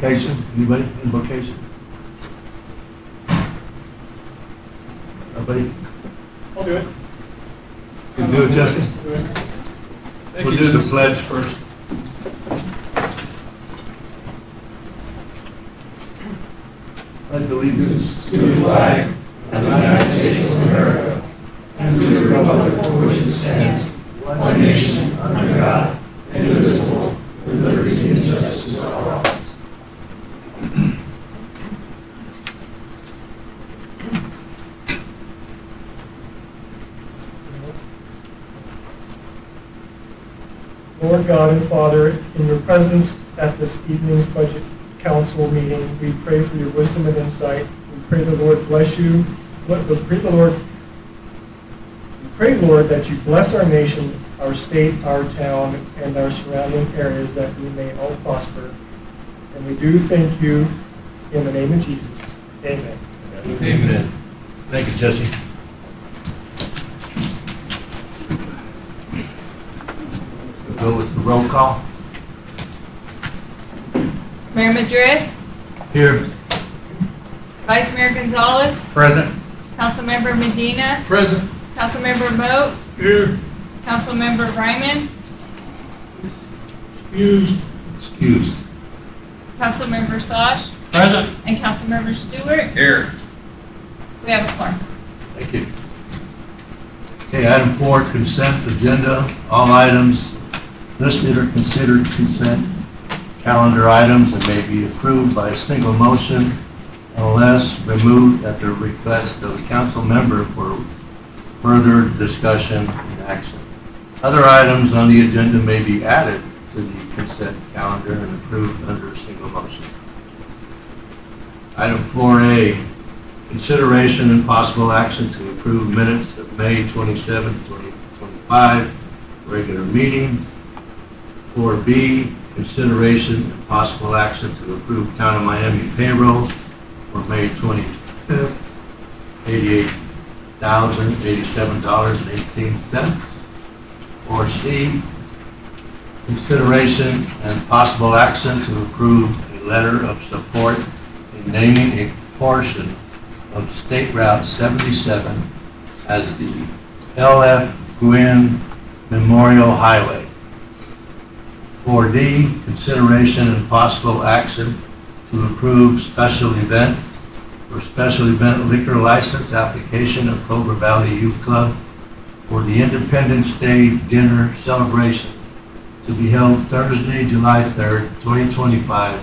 Invocation, anybody? Invocation? Nobody? I'll do it. You do it, Jesse? We'll do the pledge first. Pledge allegiance To the flag of the United States of America and to the republic for which it stands, one nation, under God, indivisible, with liberty and justice for all. Lord God and Father, in your presence at this evening's budget council meeting, we pray for your wisdom and insight. We pray the Lord bless you. We pray, Lord, that you bless our nation, our state, our town, and our surrounding areas, that we may all prosper. And we do thank you in the name of Jesus. Amen. Amen. Thank you, Jesse. We'll go with the roll call. Mayor Madrid, Here. Vice Mayor Gonzalez, Present. Councilmember Medina, Present. Councilmember Moat, Here. Councilmember Ryman, Excused. Councilmember Sosh, Present. and Councilmember Stewart. Here. We have a quorum. Thank you. Okay, item 4, consent agenda. All items listed are considered consent calendar items and may be approved by a single motion unless removed at the request of the council member for further discussion and action. Other items on the agenda may be added to the consent calendar and approved under a single motion. Item 4A, consideration and possible action to approve minutes of May 27, 2025, regular meeting. 4B, consideration and possible action to approve Town of Miami payroll for May 25th, $88,087.18. 4C, consideration and possible action to approve a letter of support in naming a portion of State Route 77 as the L.F. Gwynn Memorial Highway. 4D, consideration and possible action to approve special event liquor license application of Clover Valley Youth Club for the Independence Day dinner celebration to be held Thursday, July 3rd, 2025,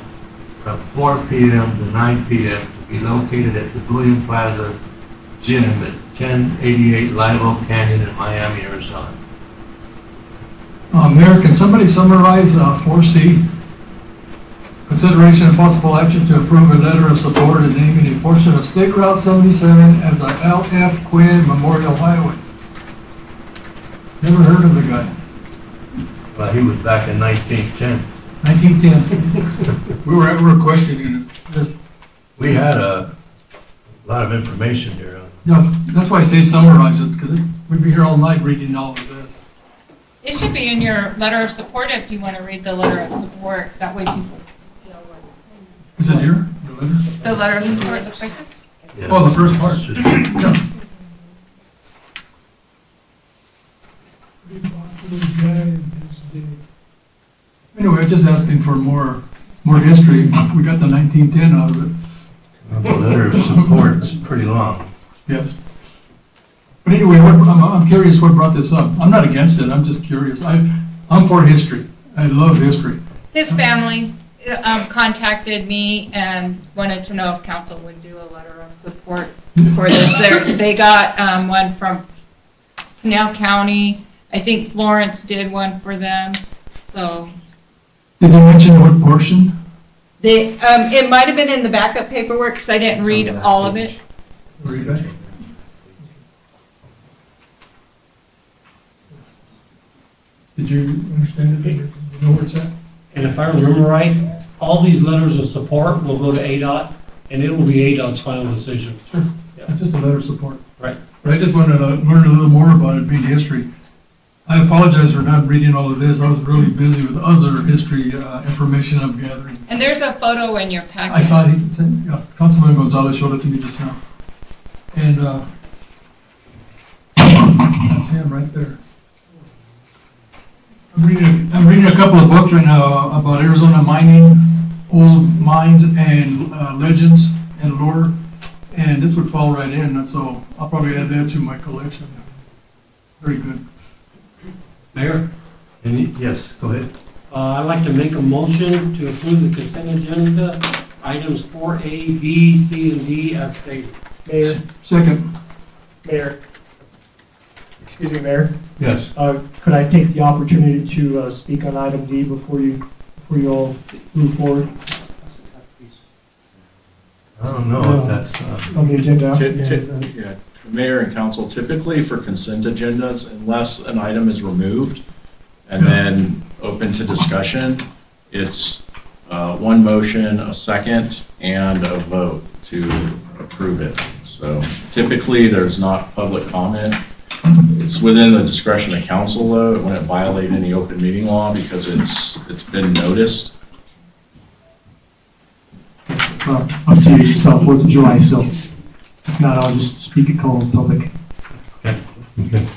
from 4 p.m. to 9 p.m. to be located at the Bullion Plaza Gym at 1088 Live Oak Canyon in Miami, Arizona. Mayor, can somebody summarize 4C? Consideration and possible action to approve a letter of support in naming a portion of State Route 77 as the L.F. Quinn Memorial Highway. Never heard of the guy. Well, he was back in 1910. 1910. we were questioning him. Yes. We had a lot of information here. No, that's why I say summarize it, because we'd be here all night reading all of this. It should be in your letter of support if you want to read the letter of support. That way people know what. Is it here? The letter? The letter of support looks like this. Yeah. Oh, the first part. Should- Yeah. Anyway, I'm just asking for more history. We got the 1910 out of it. The letter of support is pretty long. Yes. But anyway, I'm curious what brought this up. I'm not against it, I'm just curious. I'm for history. I love history. His family contacted me and wanted to know if council would do a letter of support for this. They got one from Pinal County. I think Florence did one for them. So Did they mention what portion? it might have been in the backup paperwork because I didn't read all of it. Read it. Did you understand it? You know where it's at? And if I remember right, all these letters of support will go to ADOT, and it will be ADOT's final decision. Sure. It's just a letter of support. Right. But I just wanted to learn a little more about it, being history. I apologize for not reading all of this. I was really busy with other history information I'm gathering. And there's a photo in your packet. I saw he sent, yeah, Councilman Gonzalez showed it to me just now. And that's him right there. I'm reading a couple of books right now about Arizona mining, old mines and legends and lore. And this would fall right in, and so I'll probably add that to my collection. Very good. Mayor, Yes, go ahead. I'd like to make a motion to approve the consent agenda, items 4A, B, C, and D as stated. Mayor, Second. Mayor, excuse me, Mayor, Yes. could I take the opportunity to speak on item D before you all move forward I don't know if that's, on the agenda? Yeah, Mayor and council, typically for consent agendas, unless an item is removed and then open to discussion, it's one motion, a second, and a vote to approve it. So typically, there's not public comment. It's within the discretion of council, though. It wouldn't violate any open meeting law because it's been noticed. Up to you, just tell 4th of July, so if not, I'll just speak at call in public. okay.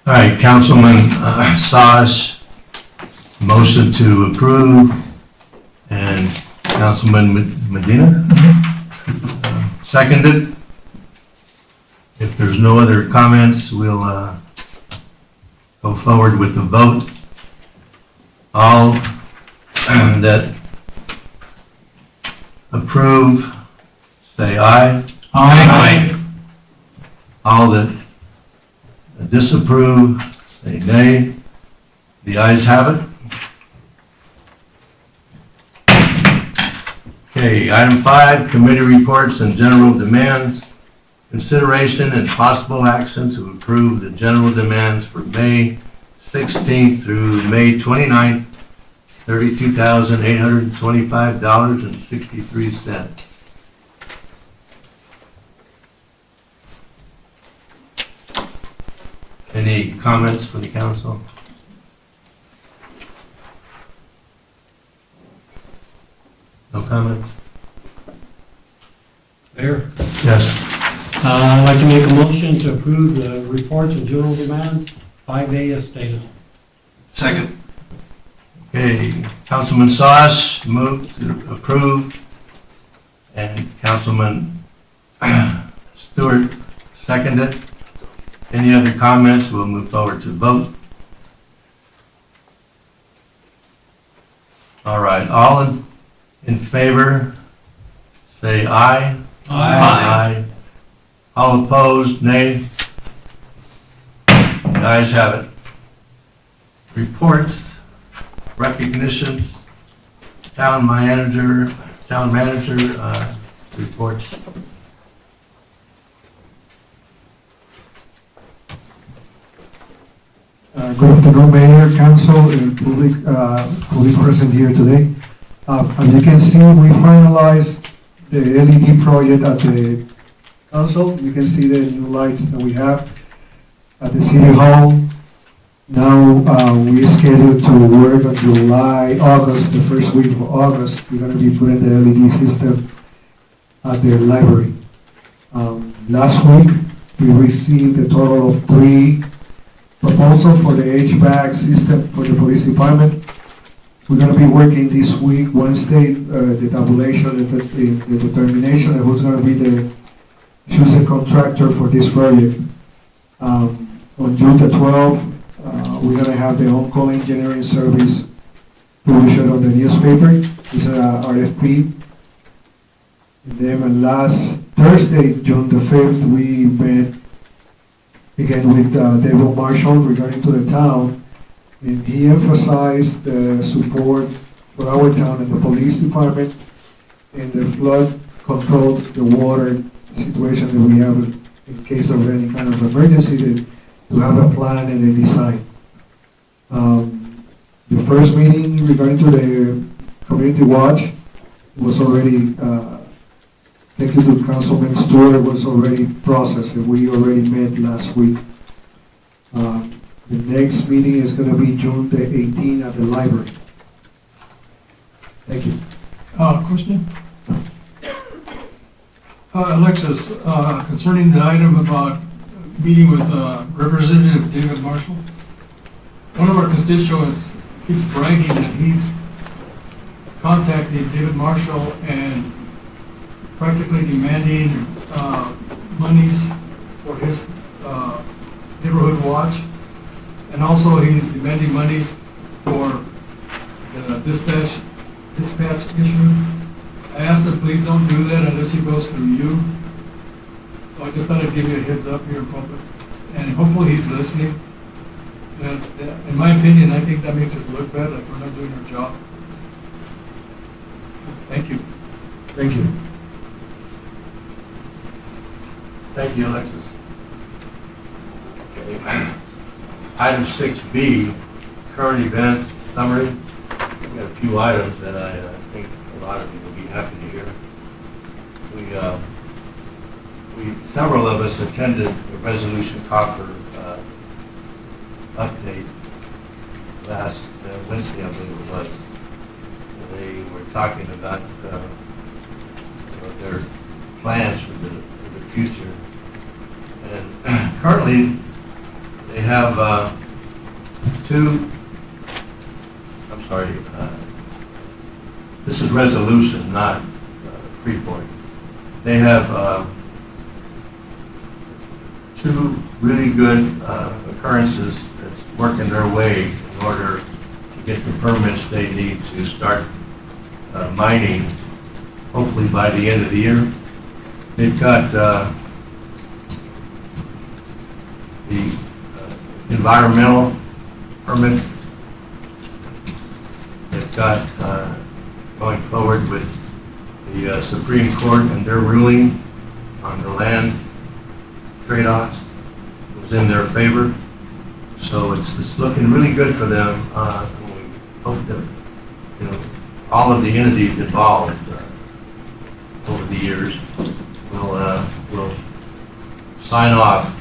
All right, Councilman Saas, motion to approve, and Councilman Medina, seconded. If there's no other comments, we'll go forward with the vote. All that approve, say aye. Aye. All that disapprove, say nay. The ayes have it. Okay, item 5, committee reports and general demands. Consideration and possible action to approve the general demands for May 16th through May 29th, $32,825.63. Any comments from the council? No comments? Mayor, Yes. I'd like to make a motion to approve the reports and general demands, 5A as stated. Second. Okay, Councilman Sauce moved to approve, and Councilman Stewart seconded. Any other comments? We'll move forward to vote. All right, all in favor, say aye. Aye. All opposed, nay. The ayes have it. Reports, recognitions, town manager reports. Good afternoon, Mayor, Council, and public present here today. As you can see, we finalized the LED project at the council. You can see the new lights that we have at the city hall. Now, we scheduled to work on July, August, the first week of August. We're gonna be putting the LED system at the library. Last week, we received a total of 3 proposals for the HVAC system for the police department. We're gonna be working this week, Wednesday, the tabulation and the determination of who's gonna be the chosen contractor for this project. On June the 12th, we're gonna have the on-call engineering service published on the newspaper. It's an RFP. And then on last Thursday, June the 5th, we met again with David Marshall regarding to the town. And he emphasized the support for our town and the police department and the flood control, the water situation that we have in case of any kind of emergency, to have a plan and a design. The first meeting regarding to the community watch was already, thank you to Councilman Stewart, was already processed, and we already met last week. The next meeting is gonna be June the 18th at the library. Thank you. Question? Alexis, concerning the item about meeting with Representative David Marshall, one of our constituents keeps bragging that he's contacting David Marshall and practically demanding monies for his neighborhood watch. And also he's demanding monies for the dispatch issue. I asked him, please don't do that unless he goes through you. So I just thought I'd give you a heads up here in public. And hopefully he's listening. In my opinion, I think that makes us look bad, like we're not doing our job. Thank you. Thank you. Thank you, Alexis. Okay. Item 6B, current events summary. We got a few items that I think a lot of you will be happy to hear. Several of us attended the Resolution Copper update last Wednesday, I believe it was. They were talking about their plans for the future. And currently, they have this is Resolution, not Freeport. They have two really good occurrences that's working their way in order to get the permits they need to start mining, hopefully by the end of the year. They've got the environmental permit. They've got going forward with the Supreme Court and their ruling on the land trade-offs was in their favor. So it's looking really good for them. We hope that all of the entities involved over the years will sign off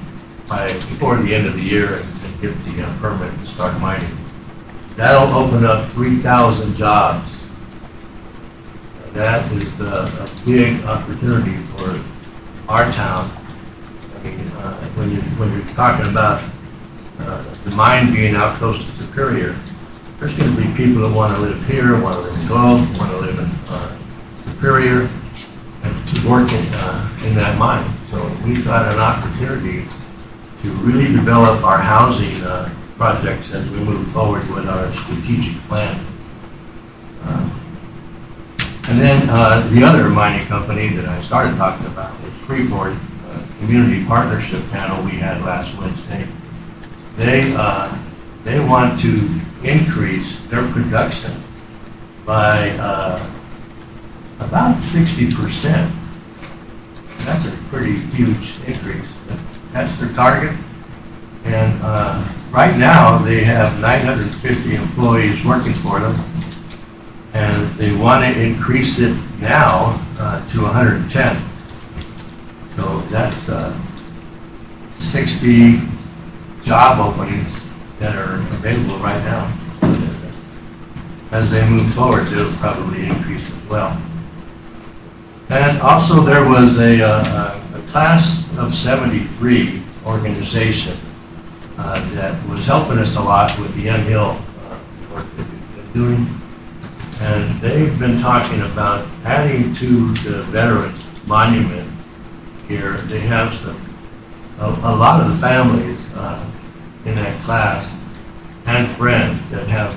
before the end of the year and get the permit to start mining. That'll open up 3,000 jobs. That is a big opportunity for our town. I mean, when you're talking about the mine being out close to Superior, there's going to be people that want to live here, want to live in Globe, want to live in Superior, and to work in that mine. So we've got an opportunity to really develop our housing projects as we move forward with our strategic plan. And then the other mining company that I started talking about was Freeport, community partnership panel we had last Wednesday. They want to increase their production by about 60%. That's a pretty huge increase. That's their target. And right now, they have 950 employees working for them. And they want to increase it now to 110. So that's 60 job openings that are available right now. As they move forward, they'll probably increase as well. And also there was a class of 73 organization that was helping us a lot with the Young Hill work that we've been doing. And they've been talking about adding to the Veterans Monument here. They have a lot of the families in that class and friends that have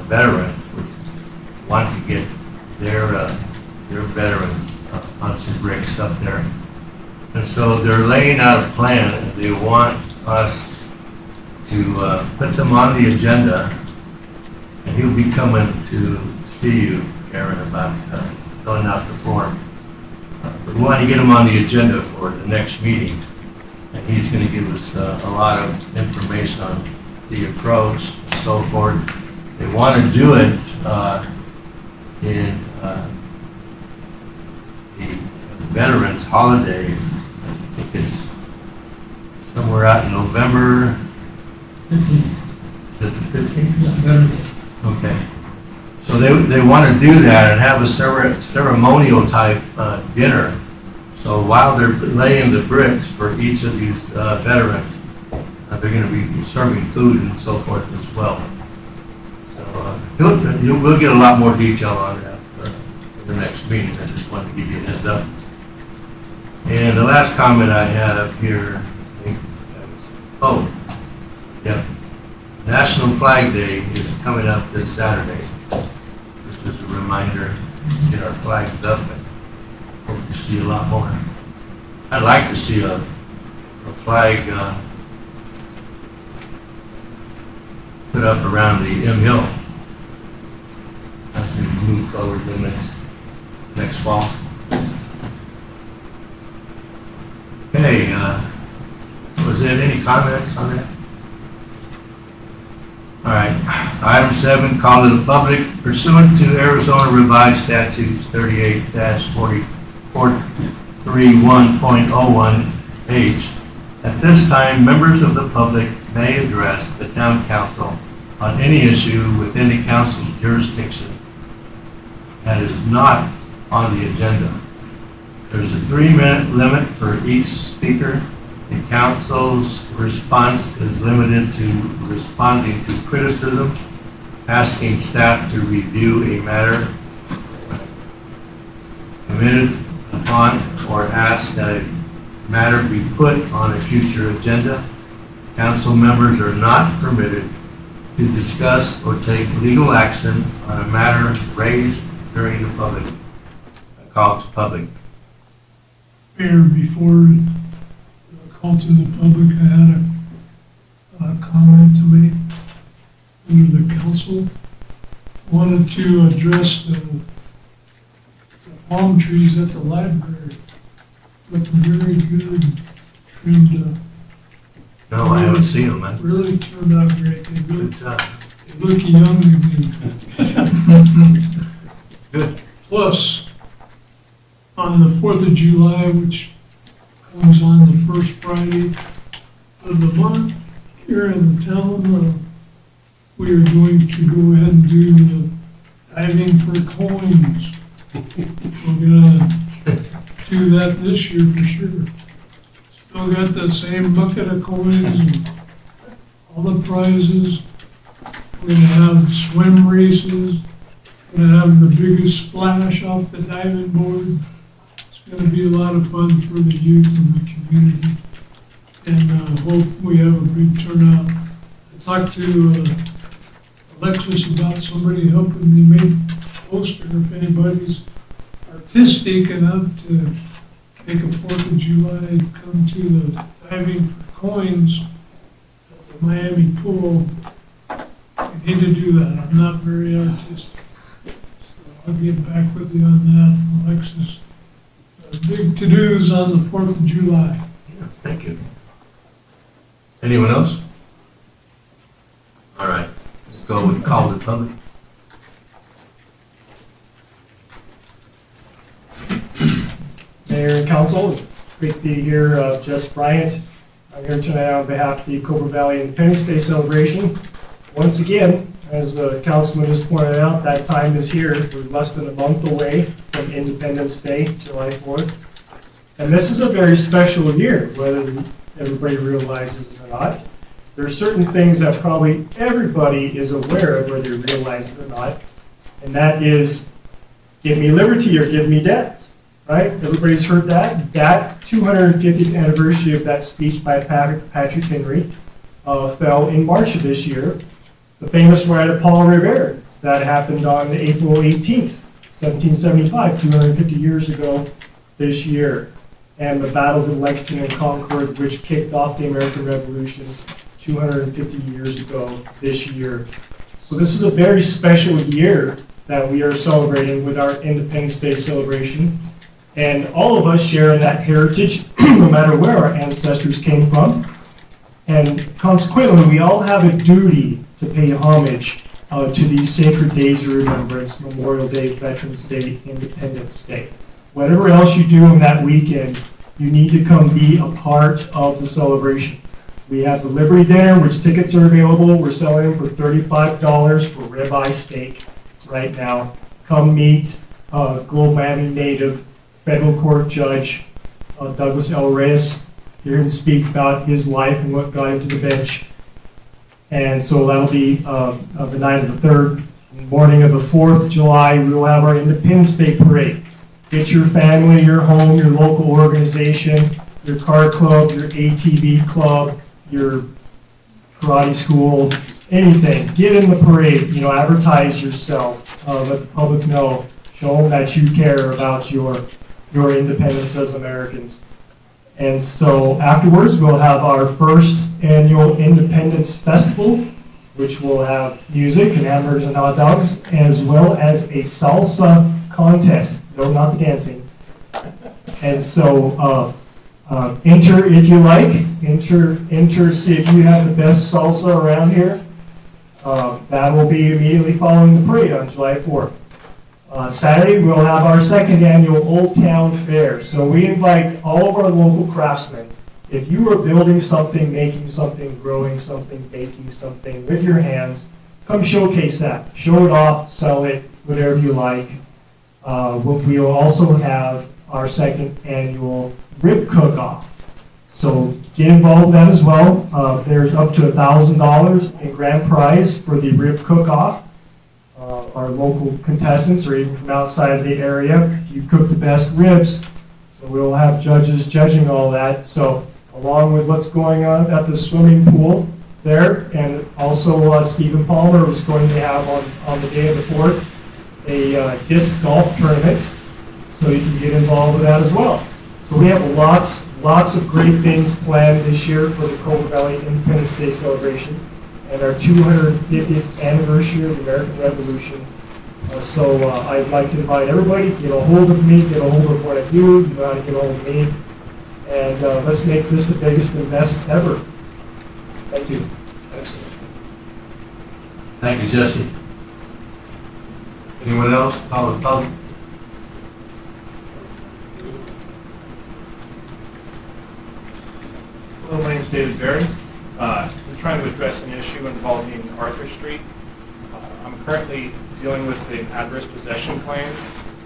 veterans would want to get their veterans on some bricks up there. And so they're laying out a plan, and they want us to put them on the agenda, and he'll be coming to see you, Karen, about filling out the form. But we want to get him on the agenda for the next meeting, and he's going to give us a lot of information on the approach and so forth. They want to do it in the Veterans Holiday. I think it's somewhere out in November. I Is it the 15th? Better. Okay. So they want to do that and have a ceremonial type dinner. So while they're laying the bricks for each of these veterans, they're going to be serving food and so forth as well. So we'll get a lot more detail on that in the next meeting. I just wanted to give you a heads up. And the last comment I have here, I think that was, National Flag Day is coming up this Saturday. Just as a reminder, to get our flags up and hope to see a lot more. I'd like to see a flag put up around the M Hill as we move forward the next fall. Okay, was there any comments on that? All right, item 7, call to the public pursuant to Arizona Revised Statutes 38-431.01H. At this time, members of the public may address the town council on any issue within the council's jurisdiction that is not on the agenda. There's a 3-minute limit for each speaker. The council's response is limited to responding to criticism, asking staff to review a matter commented upon, or ask that a matter be put on a future agenda. Council members are not permitted to discuss or take legal action on a matter raised during the public call to public. Mayor, before call to the public, I had a comment to make under the council. Wanted to address the palm trees at the library. Looking very good, trimmed up. No, I haven't seen them, man. Really turned out great. They Good job. look young again. Good. Plus, on the 4th of July, which comes on the first Friday of the month, here in the town, we are going to go ahead and do the diving for coins. We're gonna do that this year for sure. Still got the same bucket of coins and all the prizes. We're gonna have swim races. We're gonna have the biggest splash off the diving board. It's gonna be a lot of fun for the youth and the community. And hope we have a big turnout. I talked to Alexis about somebody helping me make a poster if anybody's artistic enough to make a 4th of July, come to the diving for coins at the Miami pool. I need to do that. I'm not very artistic. So I'll get back with you on that, Alexis. Big to-dos on the 4th of July. Yeah, thank you. Anyone else? All right, let's go with call to public. Mayor and council, it's great to be here. Jess Bryant. I'm here tonight on behalf of the Cobra Valley Independence Day celebration. Once again, as the councilman just pointed out, that time is here. We're less than a month away from Independence Day, July 4th. And this is a very special year, whether everybody realizes it or not. There are certain things that probably everybody is aware of, whether you realize it or not, and that is, give me liberty or give me death. Right? Everybody's heard that. That 250th anniversary of that speech by Patrick Henry fell in March of this year. The famous ride of Paul Revere, that happened on April 18th, 1775, 250 years ago this year. And the battles of Lexington and Concord, which kicked off the American Revolution 250 years ago this year. So this is a very special year that we are celebrating with our Independence Day celebration. And all of us share in that heritage, no matter where our ancestors came from. And consequently, we all have a duty to pay homage to these sacred days of remembrance: Memorial Day, Veterans Day, Independence Day. Whatever else you do on that weekend, you need to come be a part of the celebration. We have the Liberty Dinner, which tickets are available. We're selling them for $35 for ribeye steak right now. Come meet Globe Miami native federal court judge Douglas L. Reyes. Hear him speak about his life and what got him to the bench. And so that'll be the night of the 3rd. Morning of the 4th, July, we will have our Independence Day Parade. Get your family, your home, your local organization, your car club, your ATV club, your karate school, anything. Get in the parade, advertise yourself, let the public know, show them that you care about your independence as Americans. And so afterwards, we'll have our first annual Independence Festival, which will have music and hamburgers and hot dogs, as well as a salsa contest. No, not the dancing. And so enter if you like. Enter, see if you have the best salsa around here. That will be immediately following the parade on July 4th. Saturday, we'll have our 2nd annual Old Town Fair. So we invite all of our local craftsmen. If you are building something, making something, growing something, baking something with your hands, come showcase that. Show it off, sell it, whatever you like. We will also have our 2nd annual rib cook-off. So get involved with that as well. There's up to $1,000 in grand prize for the rib cook-off. Our local contestants or even from outside of the area, you cook the best ribs. So we'll have judges judging all that. So along with what's going on at the swimming pool there, and also Stephen Palmer is going to have on the day of the 4th a disc golf tournament, so you can get involved with that as well. So we have lots of great things planned this year for the Cobra Valley Independence Day celebration and our 250th anniversary of the American Revolution. So I'd like to invite everybody, get a hold of me, get a hold of what I do, you know how to get a hold of me, and let's make this the biggest and best ever. Thank you. Thank you, Jesse. Anyone else? Public? Hello, my name is David Berry. We're trying to address an issue involving Arthur Street. I'm currently dealing with an adverse possession claim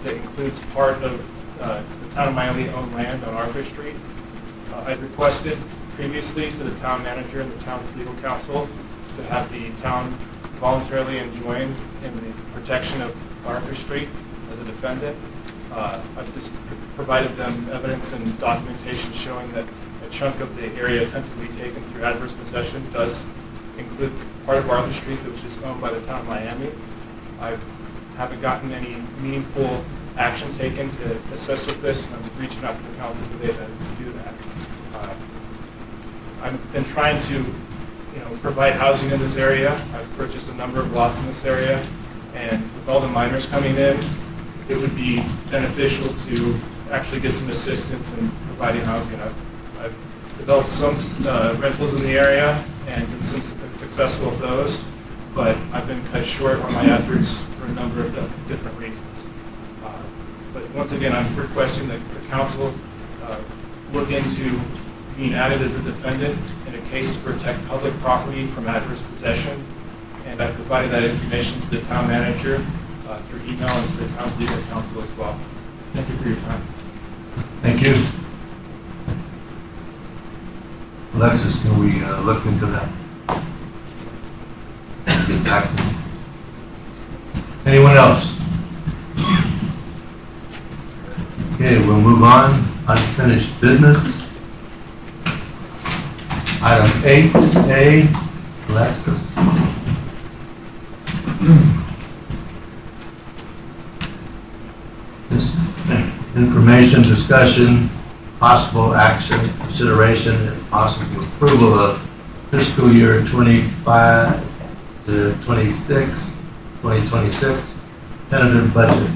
that includes part of the town of Miami-owned land on Arthur Street. I've requested previously to the town manager and the town's legal counsel to have the town voluntarily enjoined in the protection of Arthur Street as a defendant. I've just provided them evidence and documentation showing that a chunk of the area attempted to be taken through adverse possession does include part of Arthur Street, which is owned by the town of Miami. I haven't gotten any meaningful action taken to assist with this, and I'm reaching out to the council today to do that. I've been trying to, provide housing in this area. I've purchased a number of lots in this area, and with all the miners coming in, it would be beneficial to actually get some assistance in providing housing. I've developed some rentals in the area and been successful with those, but I've been cut short on my efforts for a number of different reasons. But once again, I'm requesting that the council look into being added as a defendant in a case to protect public property from adverse possession. And I provided that information to the town manager through email and to the town's legal counsel as well. Thank you for your time. Thank you. Alexis, can we look into that? Get back to you. Anyone else? Okay, we'll move on. Unfinished business. Item 8A, Alexis. This information, discussion, possible action, consideration, and possible approval of fiscal year 25 to 26, 2026 tentative budget.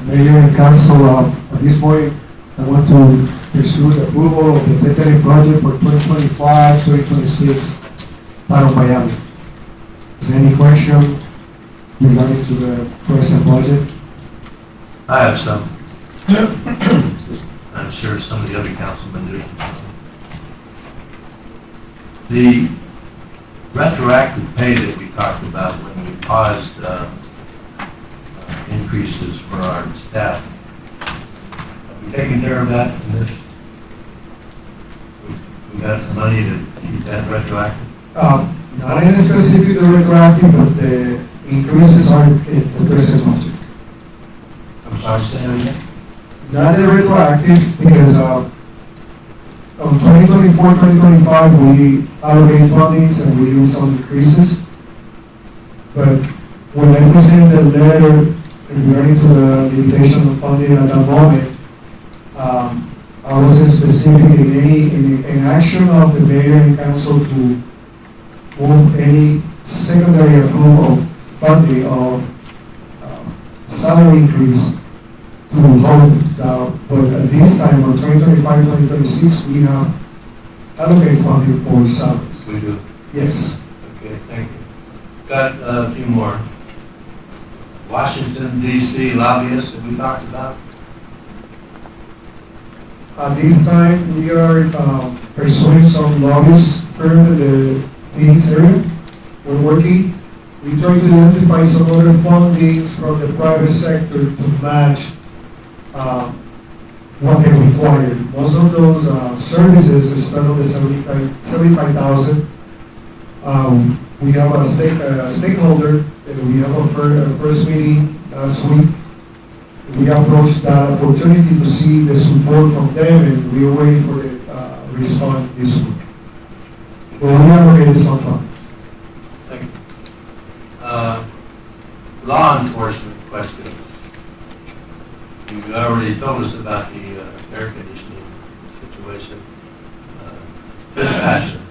Mayor and council, at this point, I want to pursue the approval of the tentative budget for 2025-2026 town of Miami. Is there any question regarding to the present budget? I have some. I'm sure some of the other councilmen do. The retroactive pay that we talked about when we paused increases for our staff, have we taken care of that in this? We got some money to keep that retroactive? Not any specific retroactive, but the increases are in the present budget. I'm sorry, say that again? Not the retroactive, because on 2024, 2025, we allocate fundings and we do some increases. But when I present the letter regarding to the limitation of funding at that moment, I wasn't specific in action of the mayor and council to move any secondary approval of funding or salary increase to hold down. But at this time, on 2025, 2026, we have allocated funding for salaries. We do. Yes. Okay, thank you. Got a few more. Washington DC lobbyists that we talked about. At this time, we are pursuing some lobbyist firm in the Phoenix area. We're working. We try to identify some other fundings from the private sector to match what they require. Most of those services is spent on the 75,000. We have a stakeholder. We have a first meeting last week. We approached that opportunity to see the support from them, and we are waiting for the response this week. But we allocated some funds. Thank you. Law enforcement questions. You already told us about the air conditioning situation. Dispatcher.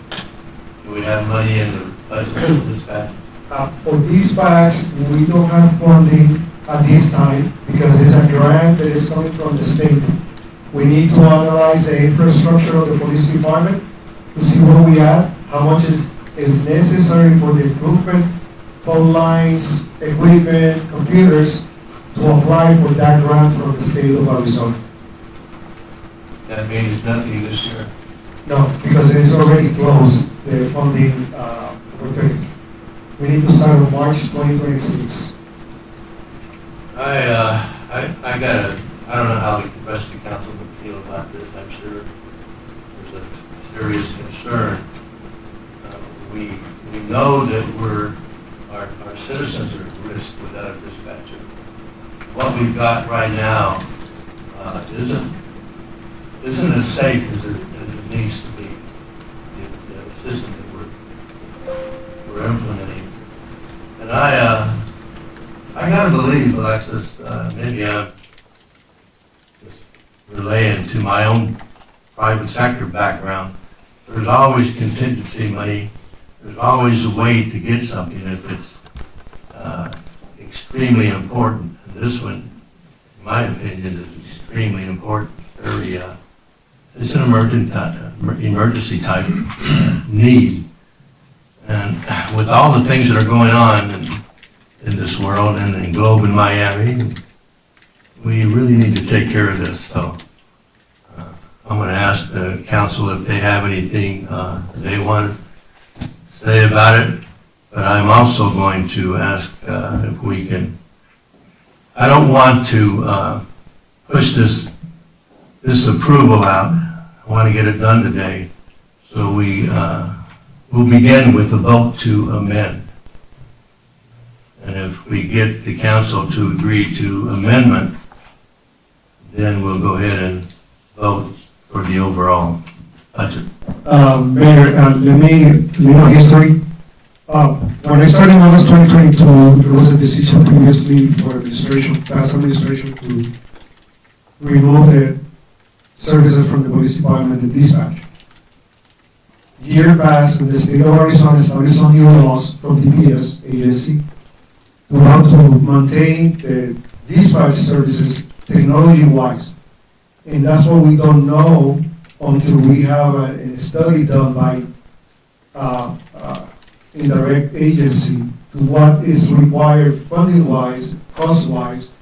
Do we have money in the budget for dispatch? For dispatch, we don't have funding at this time because it's a grant that is coming from the state. We need to analyze the infrastructure of the police department to see where we are, how much is necessary for the improvement, phone lines, equipment, computers, to apply for that grant from the state of Arizona. That means nothing this year. No, because it's already closed, the funding opportunity. We need to start on March 2026. I don't know how the rest of the council would feel about this. I'm sure there's a serious concern. We know that our citizens are at risk without a dispatcher. What we've got right now isn't as safe as it needs to be. The system that we're implementing, and I gotta believe, Alexis, maybe I'm just relaying to my own private sector background. There's always contingency money. There's always a way to get something if it's extremely important. And this one, in my opinion, is extremely important. It's an emergency type need. And with all the things that are going on in this world and in Globe and Miami, we really need to take care of this. So I'm going to ask the council if they have anything they want to say about it. But I'm also going to ask if we can. I don't want to push this approval out. I want to get it done today. So we'll begin with a vote to amend. And if we get the council to agree to amendment, then we'll go ahead and vote for the overall budget. Mayor, let me know history. When I started in August 2022, there was a decision previously for past administration to remove the services from the police department, the dispatch. Year passed, and the state of Arizona established some new laws from DPS agency to how to maintain the dispatch services technology-wise. And that's what we don't know until we have a study done by indirect agency to what is required funding-wise, cost-wise,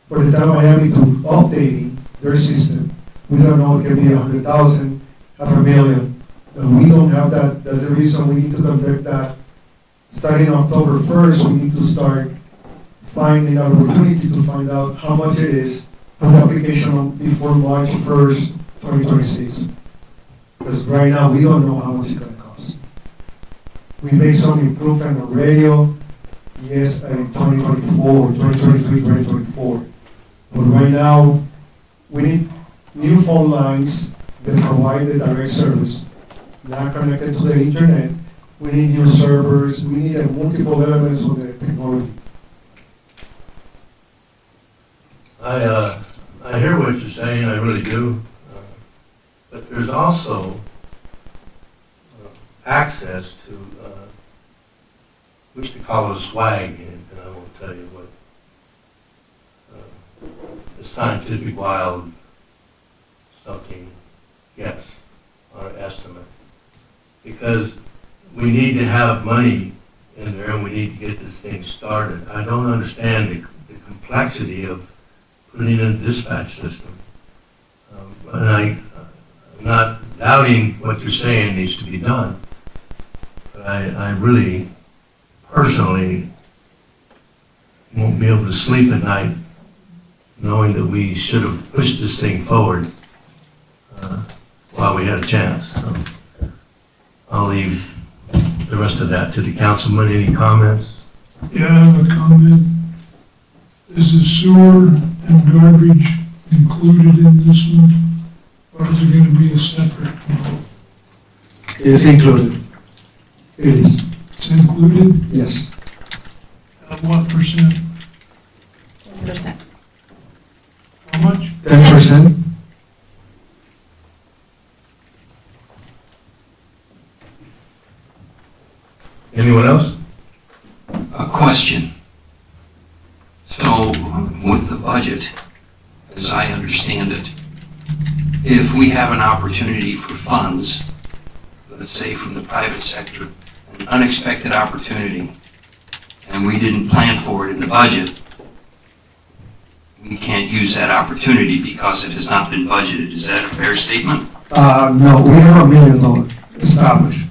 for the town of Miami to updating their system. We don't know, it can be 100,000, $500,000. We don't have that, that's the reason we need to conduct that. Starting October 1st, we need to start finding an opportunity to find out how much it is for the application before March 1st, 2026. Because right now, we don't know how much it's gonna cost. We made some improvement on radio, yes, in 2024, 2023, 2024. But right now, we need new phone lines that provide the direct service, not connected to the internet. We need new servers, we need multiple elements of the technology. I hear what you're saying, I really do. But there's also access to, we used to call it a swag, and I won't tell you what, the scientific wild something, yes, our estimate. Because we need to have money in there and we need to get this thing started. I don't understand the complexity of putting in a dispatch system. And I'm not doubting what you're saying needs to be done. But I really, personally, won't be able to sleep at night knowing that we should have pushed this thing forward while we had a chance. So I'll leave the rest of that to the councilman. Any comments? Yeah, I have a comment. Is the sewer and garbage included in this one? Or is it gonna be a separate one? It's included. It is, It's included? yes. At what percent? 10%. How much? 10%? Anyone else? A question. So, with the budget, as I understand it, if we have an opportunity for funds, let's say from the private sector, an unexpected opportunity, and we didn't plan for it in the budget, we can't use that opportunity because it has not been budgeted. Is that a fair statement? No, we have $1 million established.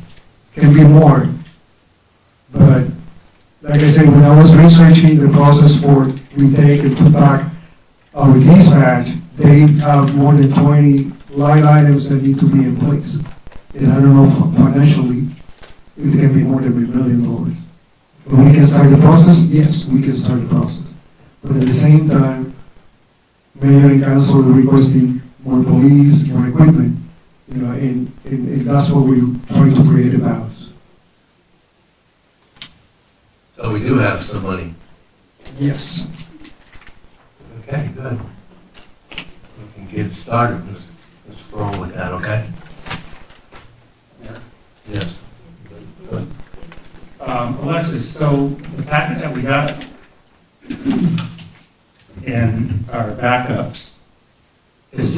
Can be more. But, like I said, when I was researching the process for retake and put back our dispatch, they have more than 20 line items that need to be in place. And I don't know financially if it can be more than $1 million. But we can start the process? Yes, we can start the process. But at the same time, mayor and council are requesting more police, more equipment, you know, and that's what we're trying to create a balance. So we do have some money. Yes. Okay, good. We can get started. Let's roll with that, okay? Yes. Good. Alexis, so the packet that we got in our backups, does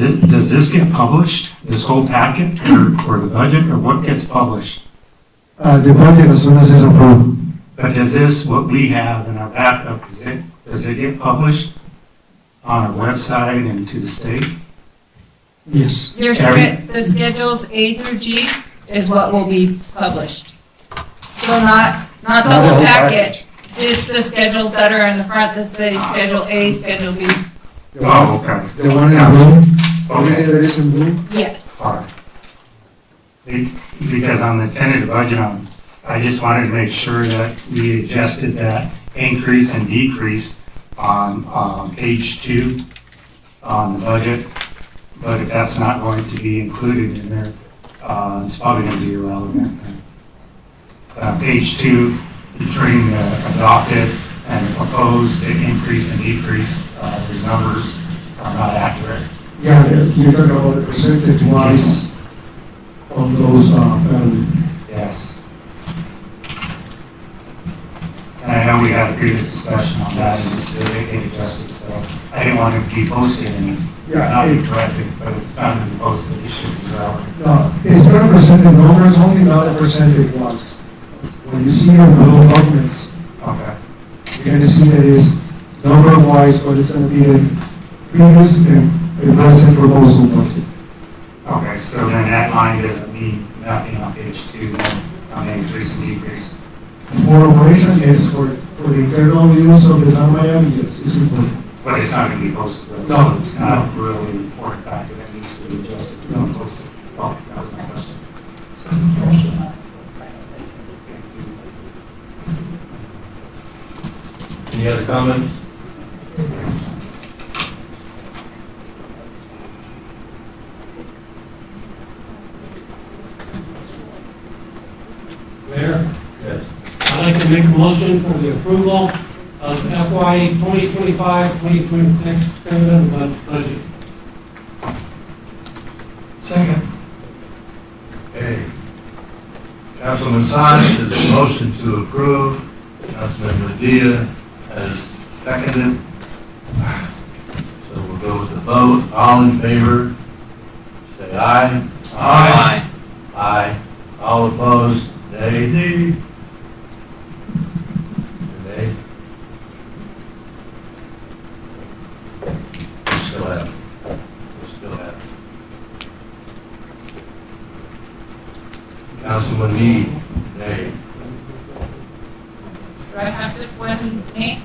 this get published, this whole packet, for the budget, or what gets published? The project, as soon as it's approved, But is this what we have in our backup, does it get published on our website and to the state? yes. The schedules A through G is what will be published. So not the whole packet, just the schedules that are in the front that say Schedule A, Schedule B. Oh, okay. The one in blue, Okay. that is in blue? Yes. All right. Because on the tentative budget, I just wanted to make sure that we adjusted that increase and decrease on page 2 on the budget. But if that's not going to be included in there, it's probably going to be irrelevant. Page 2, between the adopted and the proposed, the increase and decrease, those numbers are not accurate. Yeah, you're talking about the percentage wise of those, values. Yes. And I know we had a previous discussion on that, and it's really getting adjusted, so I didn't want it to be posted and not be corrected, but it's not going to be posted, it should be relevant. No, it's going to present the numbers, only not the percentage wise. When you see your blue documents, Okay. you're going to see that it's number wise, but it's going to be the previous and the present proposal budget. Okay, so then that line doesn't mean nothing on page 2, no, on increase and decrease. For operation, yes, for the internal use of the non-Miami, yes, it's important. But it's not going to be posted, though, No, so it's not a really important factor that needs to be adjusted to be posted. Well, that was my question. Any other comments? Mayor, Yes. I'd like to make a motion for the approval of FY 2025-2026 tentative budget. Second. Okay. Councilman Sash has motion to approve. Councilman Medina has seconded. So we'll go with the vote. All in favor, say aye. Aye. Aye. All opposed, nay. Nay. Nay. We still have. Councilman Need, nay. Do I have just one name?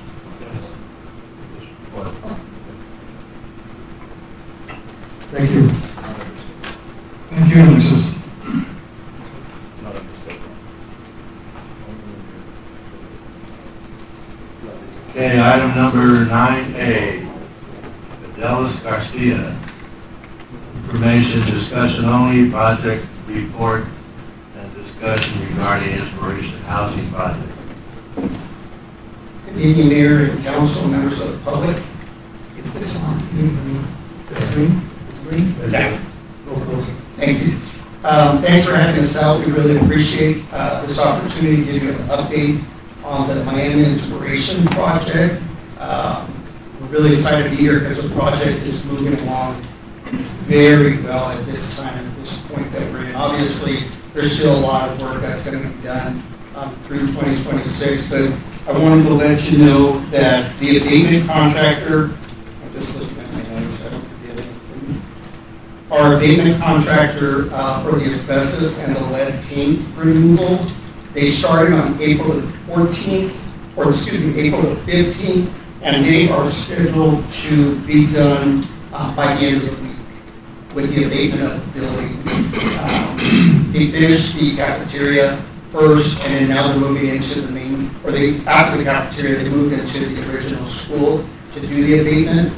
Thank you. Thank you, Alexis. Okay, item number 9A, Fidelis Garcia. Information, discussion only, project report, and discussion regarding Inspiration Housing Project. Good evening, Mayor and council, members of the public. Is this on? Is it green? It's green? Yeah. Thank you. Thanks for having us out. We really appreciate this opportunity to give you an update on the Miami Inspiration Project. We're really excited to be here because the project is moving along very well at this time, at this point that we're in. Obviously, there's still a lot of work that's going to be done through 2026, but I wanted to let you know that the abatement contractor, I'm just looking at my notes, so I don't forget anything. Our abatement contractor for the asbestos and the lead paint removal, they started on April the 14th, or excuse me, April the 15th, and they are scheduled to be done by the end of the week with the abatement of the building. They finished the cafeteria first, and then now they're moving into the main, or after the cafeteria, they moved into the original school to do the abatement.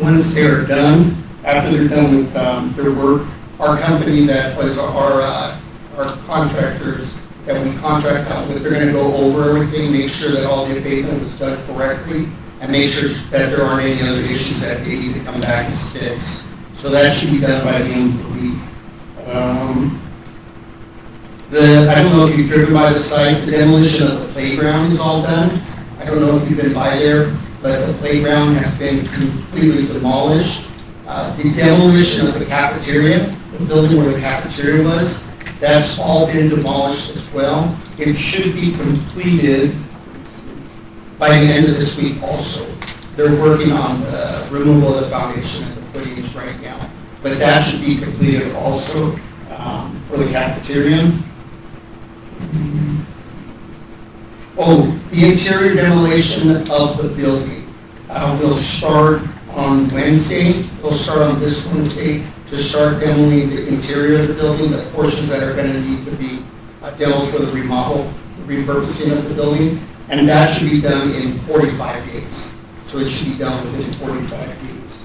Once they're done, after they're done with their work, our company that was our contractors that we contract out with, they're going to go over everything, make sure that all the abatement was done correctly, and make sure that there aren't any other issues that they need to come back and fix. So that should be done by the end of the week. I don't know if you've driven by the site, the demolition of the playground is all done. I don't know if you've been by there, but the playground has been completely demolished. The demolition of the cafeteria, the building where the cafeteria was, that's all been demolished as well. It should be completed by the end of this week also. They're working on the removal of the foundation and the footings right now. But that should be completed also for the cafeteria. Oh, the interior demolition of the building will start on Wednesday. We'll start on this Wednesday to start demoing the interior of the building, the portions that are going to need to be demoed for the remodel, the repurposing of the building, and that should be done in 45 days. So it should be done within 45 days.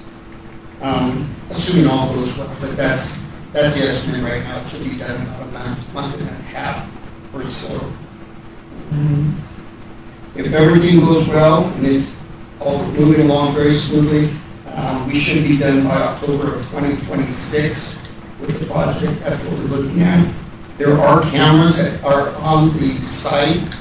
Assuming all goes well, but that's the estimate right now. It should be done in about a month and a half or so. If everything goes well and it's all moving along very smoothly, we should be done by October of 2026 with the project. That's what we're looking at. There are cameras that are on the site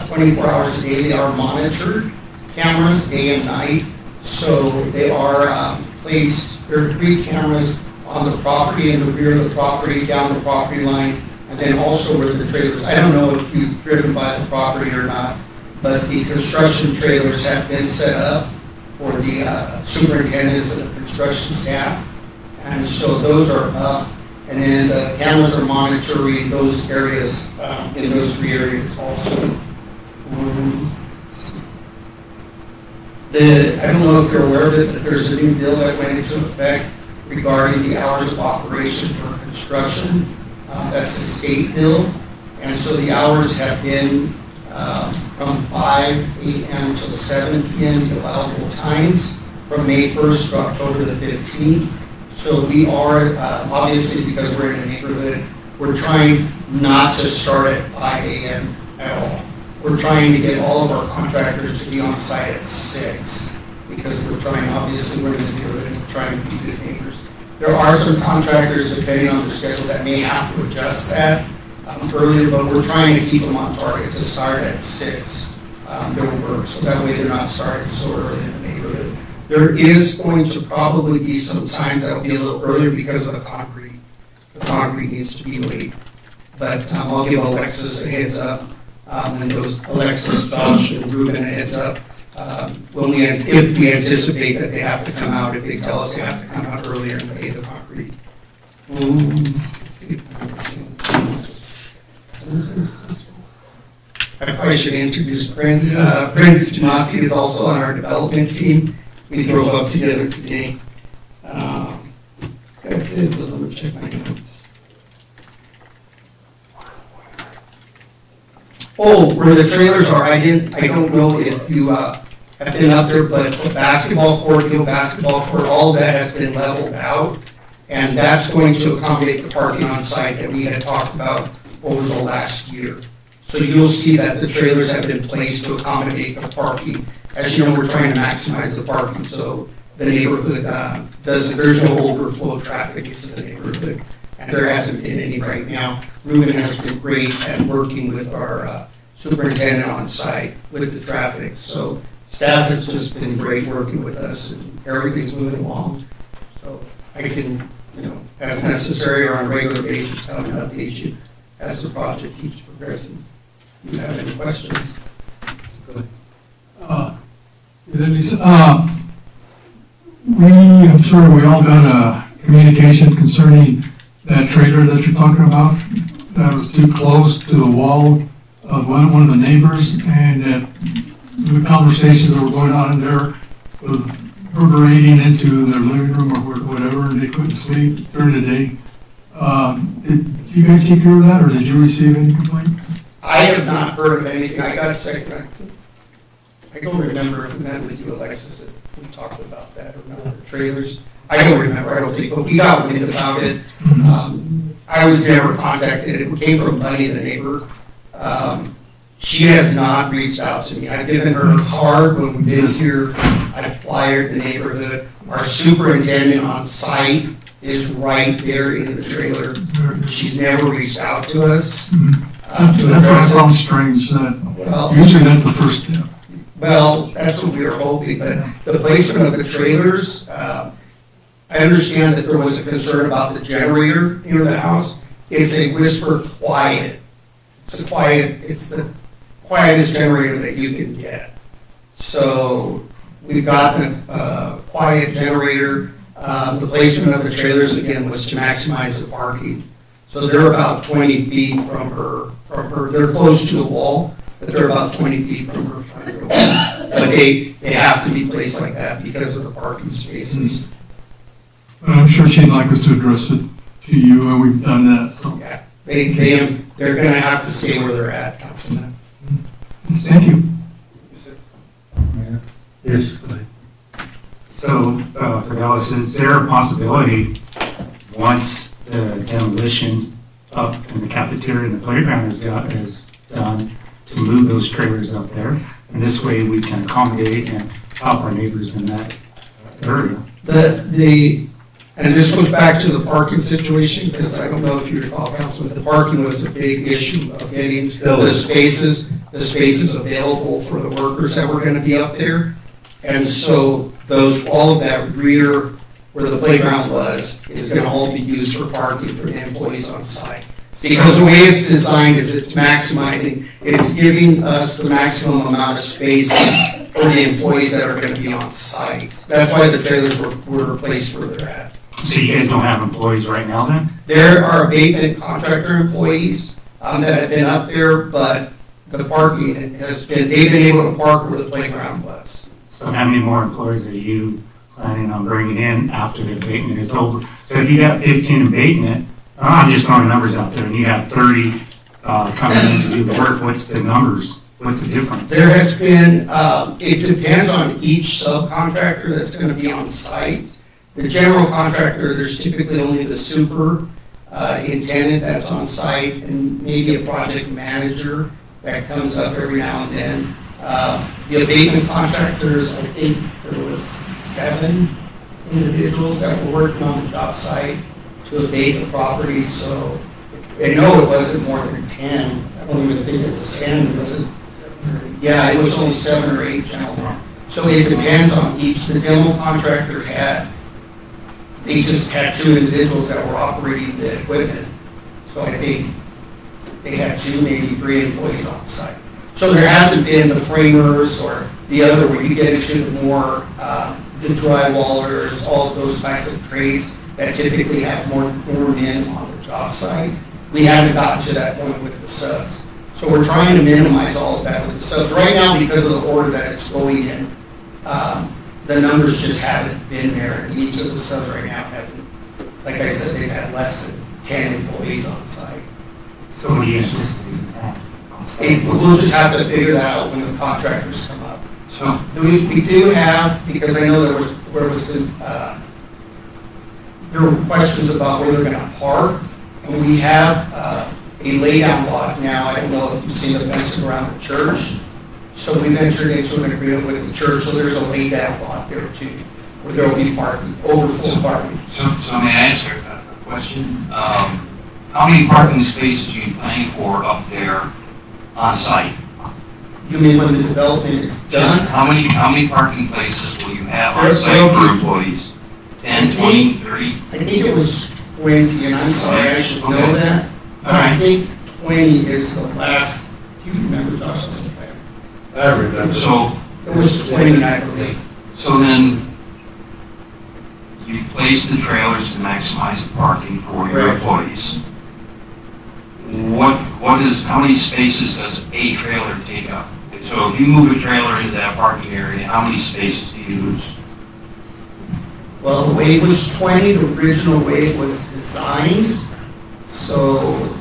24 hours a day. They are monitored cameras day and night. So they are placed, there are 3 cameras on the property, in the rear of the property, down the property line, and then also where the trailers. I don't know if you've driven by the property or not, but the construction trailers have been set up for the superintendents and the construction staff. And so those are up And then the cameras are monitoring those areas, in those 3 areas also. I don't know if you're aware of it, but there's a new bill that went into effect regarding the hours of operation for construction. That's a state bill. And so the hours have been from 5 a.m. till 7 p.m. the allowable times from May 1st to October the 15th. So we are, obviously because we're in a neighborhood, we're trying not to start at 5 a.m. at all. We're trying to get all of our contractors to be on site at 6 because we're trying, obviously we're in the neighborhood and we're trying to be good neighbors. There are some contractors, depending on their schedule, that may have to adjust that earlier, but we're trying to keep them on target to start at 6. Their work, so that way they're not starting so early in the neighborhood. There is going to probably be some times that'll be a little earlier because of the concrete. The concrete needs to be laid. But I'll give Alexis a heads up, and those, Alexis, Josh, and Ruben a heads up. If we anticipate that they have to come out, if they tell us they have to come out earlier and lay the concrete. I probably should introduce Prince. Prince Tomasi is also on our development team. We drove up together today. That's it, but let me check my notes. Oh, where the trailers are, I don't know if you have been up there, but the basketball court, all that has been leveled out. And that's going to accommodate the parking on site that we had talked about over the last year. So you'll see that the trailers have been placed to accommodate the parking. As you know, we're trying to maximize the parking, so the neighborhood there's no overflow traffic into the neighborhood. And there hasn't been any right now. Ruben has been great at working with our superintendent on site with the traffic. So staff has just been great working with us and everything's moving along. So I can, as necessary or on a regular basis, come and update you as the project keeps progressing. Do you have any questions? I'm sure we all got a communication concerning that trailer that you're talking about that was too close to the wall of one of the neighbors, and that the conversations that were going on in there was reverberating into their living room or whatever, and they couldn't sleep during the day. Did you guys take care of that, or did you receive any complaint? I have not heard of anything. I got a second. I don't remember if we met with you, Alexis, if we talked about that or not, the trailers. I don't remember, I don't think, but we got wind about it. I was never contacted. It came from Bunny, the neighbor. She has not reached out to me. I've given her a card when we've been here. I've flyered the neighborhood. Our superintendent on site is right there in the trailer. She's never reached out to us. That sounds strange. Usually that's the first step. Well, that's what we were hoping, but the placement of the trailers, I understand that there was a concern about the generator near the house. It's a whisper quiet. It's the quietest generator that you can get. So we've gotten a quiet generator. The placement of the trailers, again, was to maximize the parking. So they're about 20 feet from her. They're close to the wall, but they're about 20 feet from her front door. But they have to be placed like that because of the parking spaces. But I'm sure she'd like us to address it to you, and we've done that, so. Yeah, they're gonna have to stay where they're at, Councilman. Thank you. Yes, go ahead. So, Corvallis, is there a possibility, once the demolition up in the cafeteria and the playground is done, to move those trailers up there? And this way we can accommodate and help our neighbors in that area. And this goes back to the parking situation, because I don't know if you recall, Councilman, the parking was a big issue of getting the spaces available for the workers that were gonna be up there. And so all of that rear where the playground was is gonna all be used for parking for the employees on site. Because the way it's designed is it's maximizing, it's giving us the maximum amount of spaces for the employees that are gonna be on site. That's why the trailers were placed where they're at. So you guys don't have employees right now then? There are abatement contractor employees that have been up there, but the parking has been, they've been able to park where the playground was. So how many more employees are you planning on bringing in after the abatement is over? So if you got 15 abatement, I'm just throwing numbers out there, and you have 30 coming in to do the work, what's the numbers? What's the difference? There has been, it depends on each subcontractor that's gonna be on site. The general contractor, there's typically only the superintendent that's on site and maybe a project manager that comes up every now and then. The abatement contractors, I think there was 7 individuals that were working on the job site to abate the property, so I know it wasn't more than 10. I don't even think it was 10, was it? Yeah, it was only 7 or 8 gentlemen. So it depends on each. The demo contractor they just had 2 individuals that were operating the equipment. So I think they had 2, maybe 3 employees on site. So there hasn't been the framers or the other, where you get into more, the drywallers, all of those types of trades that typically have more men on the job site. We haven't gotten to that point with the subs. So we're trying to minimize all of that with the subs. Right now, because of the order that it's going in, the numbers just haven't been there, and each of the subs right now hasn't, like I said, they've had less than 10 employees on site. So what do you anticipate? We'll just have to figure that out when the contractors come up. So, We do have, because I know there were questions about where they're gonna park, and we have a laydown lot now. I don't know if you've seen the fencing around the church. So we've entered into an agreement with the church, so there's a laydown lot there too, where there will be parking, overflow parking. so may I ask a question? How many parking spaces are you planning for up there on site? You mean when the development is done? How many parking places will you have on There's site for only- employees? 10, 20, 30? I think it was 20, and I'm sorry, I should know Okay. that. But I think 20 is the last, do you remember, Josh? I remember. So, It was 20, I believe. so then you place the trailers to maximize the parking for your Right. employees. How many spaces does a trailer take up? So if you move a trailer into that parking area, how many spaces do you lose? Well, the way it was 20, the original way it was designed, so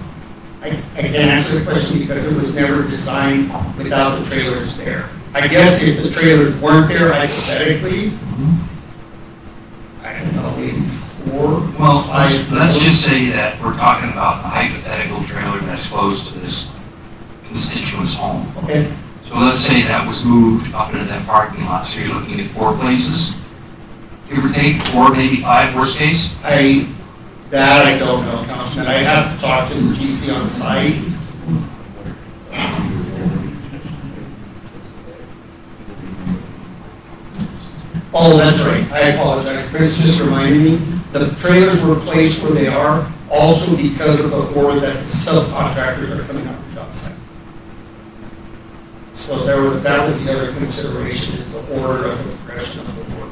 I can't answer the question because it was never designed without the trailers there. I guess if the trailers weren't there, hypothetically, I don't know, maybe 4, Well, 5. let's just say that we're talking about the hypothetical trailer that's close to this constituent's home. Okay, So let's say that was moved up into that parking lot, so you're looking at 4 places? Give or take, 4, maybe 5, worst case? I don't know, Councilman, I have to talk to the GC on site. Oh, that's right, I apologize, Chris just reminded me, the trailers were placed where they are also because of the order that subcontractors are coming out the job site. So that was the other consideration, is the order of the progression of the work.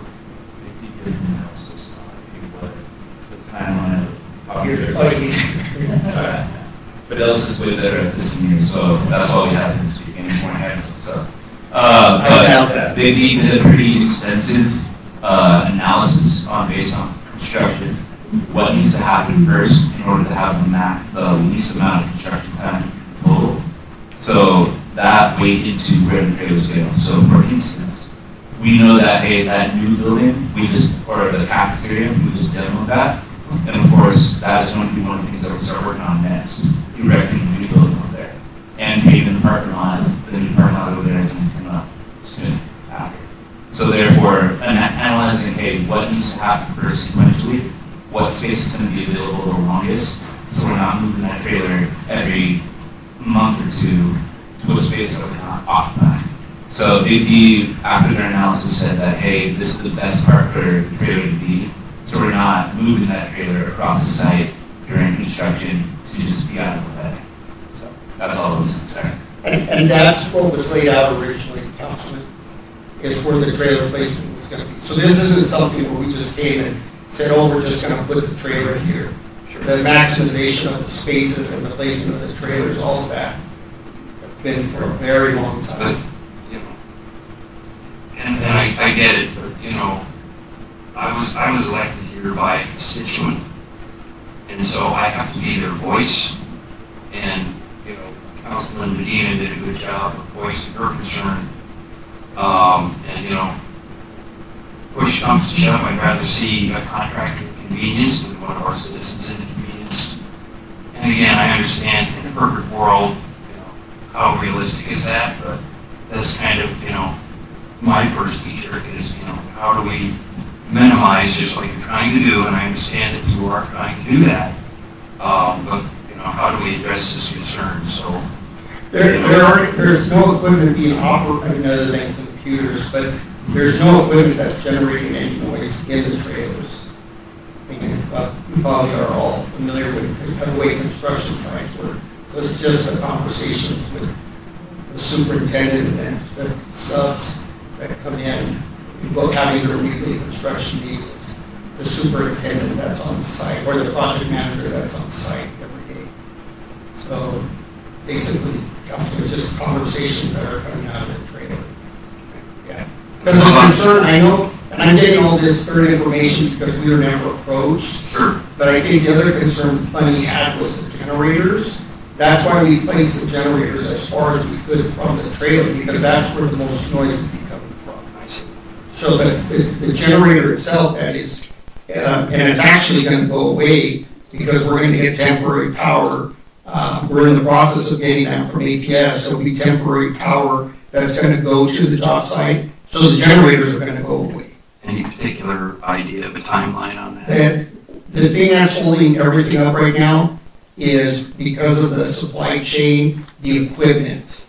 Fidelis is way better at this than me, so that's all we have in this week, and he's more handsome, so. I doubt that. But they did a pretty extensive analysis based on construction, what needs to happen first in order to have the least amount of construction time total. So that weighed into where the trailers go. So for instance, we know that, hey, that new building, or the cafeteria, we just demoed that. And of course, that is going to be one of the things that we'll start working on next, erecting a new building over there. And paving the parking lot, the new parking lot over there is going to come up soon after. So therefore, analyzing, hey, what needs to happen first sequentially, what space is going to be available the longest, so we're not moving that trailer every month or two to a space that we're not occupying. So after their analysis said that, hey, this is the best part for the trailer to be, so we're not moving that trailer across the site during construction to just be out of the way. So that's all I was concerned. And that's what was laid out originally, Councilman, is where the trailer placement was gonna be. So this isn't something where we just came and said, oh, we're just gonna put the trailer here. The maximization of the spaces and the placement of the trailers, all of that has been for a very long But, time. you know, and I get it, but, you know, I was elected here by a constituent, and so I have to be their voice, and, you know, Councilman Medina did a good job of voicing her concern. And, you know, push comes to shove, I'd rather see a contractor inconvenienced than one of our citizens inconvenienced. And again, I understand in a perfect world, you know, how realistic is that, but that's kind of, you know, my first feature is, you know, how do we minimize just like you're trying to do, and I understand that you are trying to do that. But, you know, how do we address this concern? So, There's no equipment being operated other than computers, but there's no equipment that's generating any noise in the trailers. I mean, you probably are all familiar with the way construction sites work. So it's just the conversations with the superintendent and the subs that come in, having their weekly construction meetings. The superintendent that's on site, or the project manager that's on site every day. So basically, comes with just conversations that are coming out of the trailer. Yeah. Because the concern, I know, and I'm getting all this third information because we were never approached. sure, But I think the other concern Bunny had was the generators. That's why we placed the generators as far as we could from the trailer, because that's where the most noise would be coming from. I see. So the generator itself, that is, and it's actually gonna go away because we're gonna get temporary power. We're in the process of getting that from APS, so it'll be temporary power that's gonna go to the job site. So the generators are gonna go away. Any particular idea of a timeline on that? The thing that's holding everything up right now is because of the supply chain, the equipment.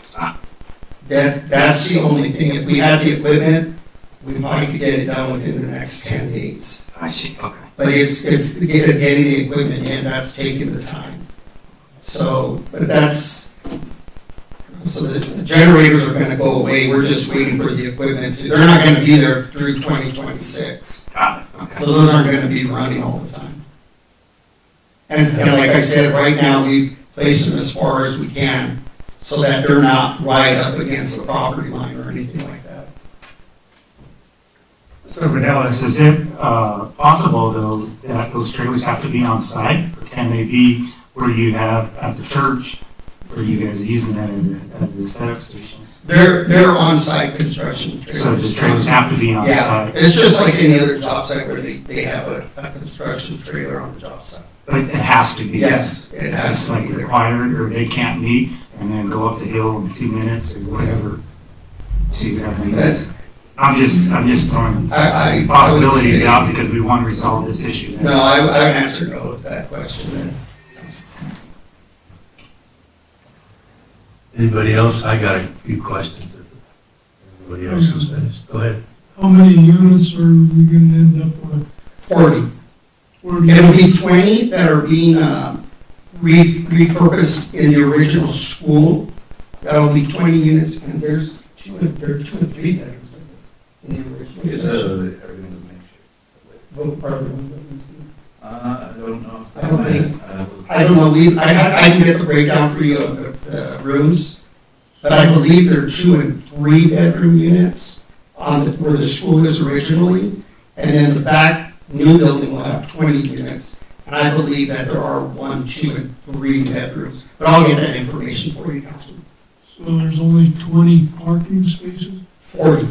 That's the only thing. If we had the equipment, we might could get it done within the next 10 days. I see, okay. But it's getting the equipment in, that's taking the time. So, but that's, so the generators are gonna go away, we're just waiting for the equipment to, they're not gonna be there through 2026. Got it, okay. So those aren't gonna be running all the time. And like I said, right now, we've placed them as far as we can, so that they're not right up against the property line or anything like that. So Vanellis, is it possible though that those trailers have to be on site? Or can they be where you have at the church, where you guys are using that as a setup station? They're on-site construction trailers. So the trailers have to be on Yeah, site? it's just like any other job site where they have a construction trailer on the job site. But it has to be? Yes, it has It's to like be there. required, or they can't meet and then go up the hill in 2 minutes or whatever to have That's- I'm just throwing I would possibilities say- out because we want to resolve this issue. No, I would answer no to that question then. Anybody else? I got a few questions. Everybody else is finished. Go ahead. How many units are we gonna end up with? 40. Forty? It'll be 20 that are being repurposed in the original school. That'll be 20 units, and there are 2 and 3 bedrooms in the original section. Both part of them. I don't know. I don't think- I don't know, I can get the breakdown for you of the rooms, but I believe there are 2 and 3 bedroom units on where the school is originally, and then the back new building will have 20 units, and I believe that there are 1, 2, and 3 bedrooms, but I'll get that information for you, Councilman. So there's only 20 parking spaces? 40,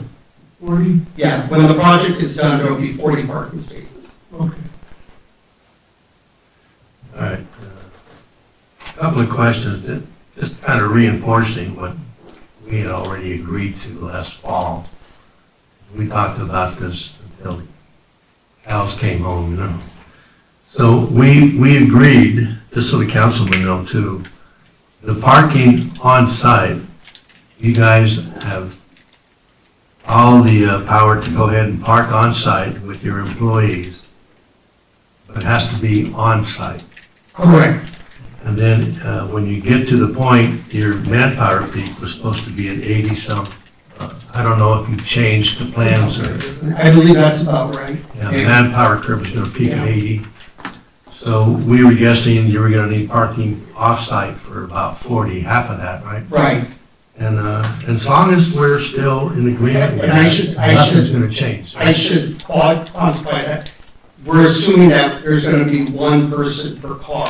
40? yeah, when the project is done, there'll be 40 parking spaces. Okay. All right. Couple of questions, just kind of reinforcing what we had already agreed to last fall. We talked about this until the cows came home, you know. So we agreed, just so the councilmen know too, the parking on site, you guys have all the power to go ahead and park on site with your employees, but it has to be on site. Correct. And then when you get to the point, your manpower peak was supposed to be at 80-some I don't know if you've changed the plans or, I believe that's about right. yeah, the manpower curve is gonna peak at 80. So we were guessing you were gonna need parking off-site for about 40, half of that, right? Right. And as long as we're still in agreement with And I that, should- nothing's gonna change. I should quantify that. We're assuming that there's gonna be one person per car.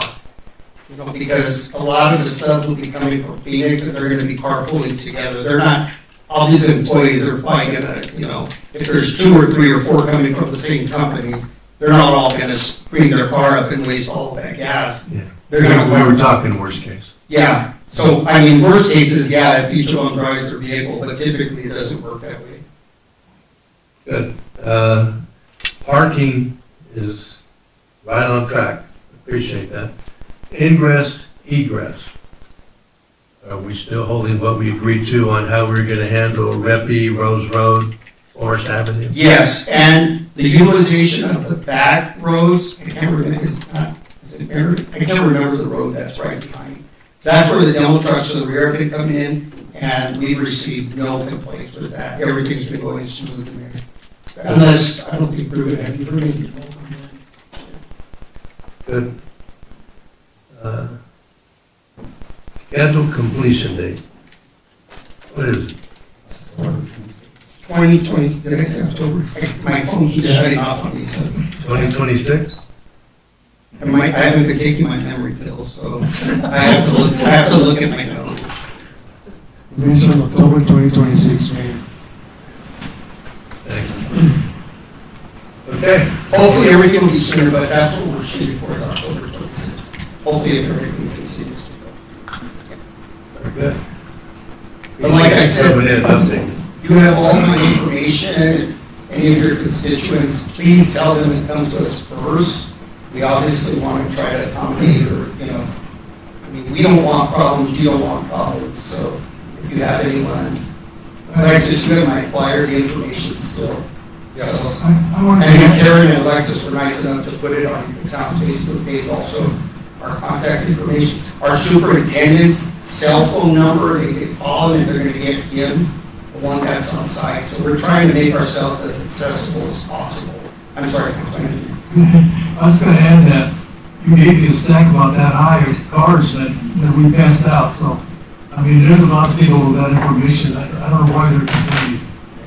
You know, because a lot of the subs will be coming from Phoenix and they're gonna be carpooling together. They're not, all these employees are probably gonna, you know, if there's 2 or 3 or 4 coming from the same company, they're not all gonna bring their car up and waste all of that gas. Yeah. They're gonna. We were talking worst case. Yeah, so, I mean, worst cases, yeah, if each one drives their vehicle, but typically it doesn't work that way. Good. Parking is right on track. Appreciate that. Ingress, egress. Are we still holding what we agreed to on how we're gonna handle Reppy, Rose Road, Forest Avenue? Yes, and the utilization of the back roads, I can't remember, is it Barry? I can't remember the road that's right behind. That's where the demo trucks to the rear have been coming in, and we've received no complaints with that. Everything's been going smooth in there. Unless, I don't think we're gonna have you heard anything. Good. Scheduled completion date. What is it? 2020, did I say October? My phone keeps shutting off on me, so. 2026? I haven't been taking my memory pills, so I have to look at my notes. Mentioned October 2026, Mayor. Thanks. Okay. Hopefully, everything will be sooner, but that's what we're shooting for, is October 26th. Hopefully, if everything continues to go. Very good. But like I said, Coming in, updated. you have all my information, any of your constituents, please tell them to come to us first. We obviously want to try to accommodate, or, you know, I mean, we don't want problems, you don't want problems, so if you have anyone, Alexis, you have my flyer, the information still. Yes. So, I want and to, Karen and Alexis were nice enough to put it on the town Facebook page, also our contact information. Our superintendent's cell phone number, they can call and they're gonna get him, the one that's on site. So we're trying to make ourselves as accessible as possible. I'm sorry, Councilman. I was gonna add that you gave me a stack about that high of cars that we passed out, so, I mean, there's a lot of people with that information. I don't know why they're complaining,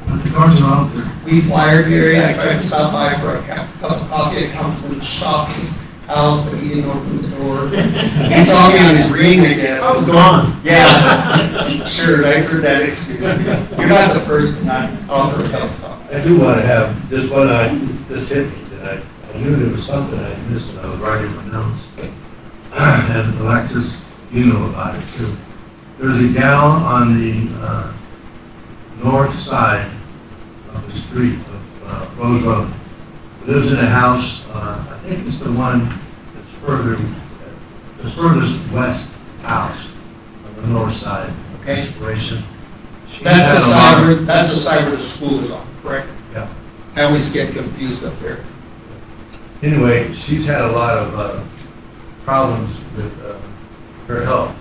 but the cars are out there. We flyed Gary, I tried to stop by for a cup of coffee at Councilman Schautz's house, but he didn't open the door. He saw me on his ring, I guess. I was gone. Yeah, sure, I heard that excuse. You're not the first to not offer a cup of coffee. I do want to have, just one this hit me, that I knew there was something I missed when I was writing my notes. And Alexis, you know about it too. There's a gal on the north side of the street of Rose Road. Lives in a house, I think it's the one that's the furthest west house on the north side. Okay. Inspiration. That's the side where the school is on, correct? Yeah. I always get confused up there. Anyway, she's had a lot of problems with her health,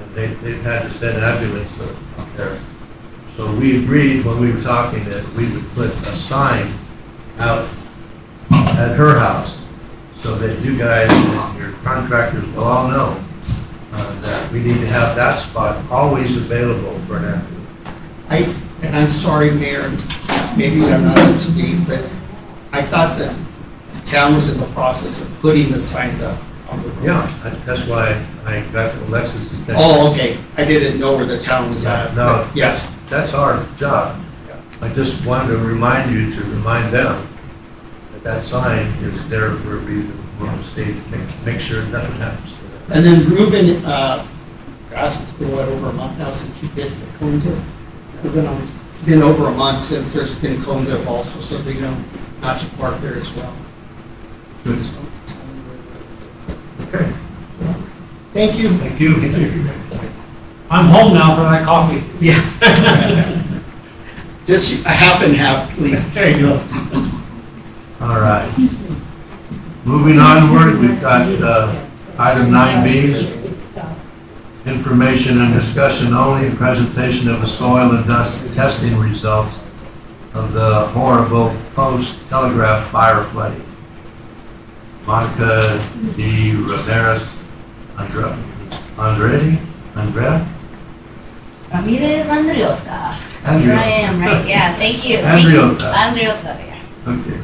and they've had to send an ambulance up there. So we agreed when we were talking that we would put a sign out at her house, so that you guys and your contractors will all know that we need to have that spot always available for an ambulance. And I'm sorry, Mayor, maybe I'm not up to date, but I thought that the town was in the process of putting the signs up on the road. Yeah, that's why I got Alexis' attention. Oh, okay, I didn't know where the town was at. No, Yes. that's our job. I just wanted to remind you to remind them that that sign is there for a reason. We're going to stay to make sure nothing happens to them. And then Ruben, gosh, it's been what, over a month now since you did the cones up? It's been over a month since there's been cones up also, so they know not to park there as well. Good. Okay, Thank you. thank you. I'm home now for that coffee. Yeah. Just a half and half, please. There you go. All right. Moving onward, we've got item 9B. information and discussion only, and presentation of the soil and dust testing results of the horrible Post-Telegraph fire flooding. Monica D. Ramirez Andrea? Ramirez Andriota. Here I Andrea. am, right? Yeah, thank you. Andriota. Andriota, yeah. Okay.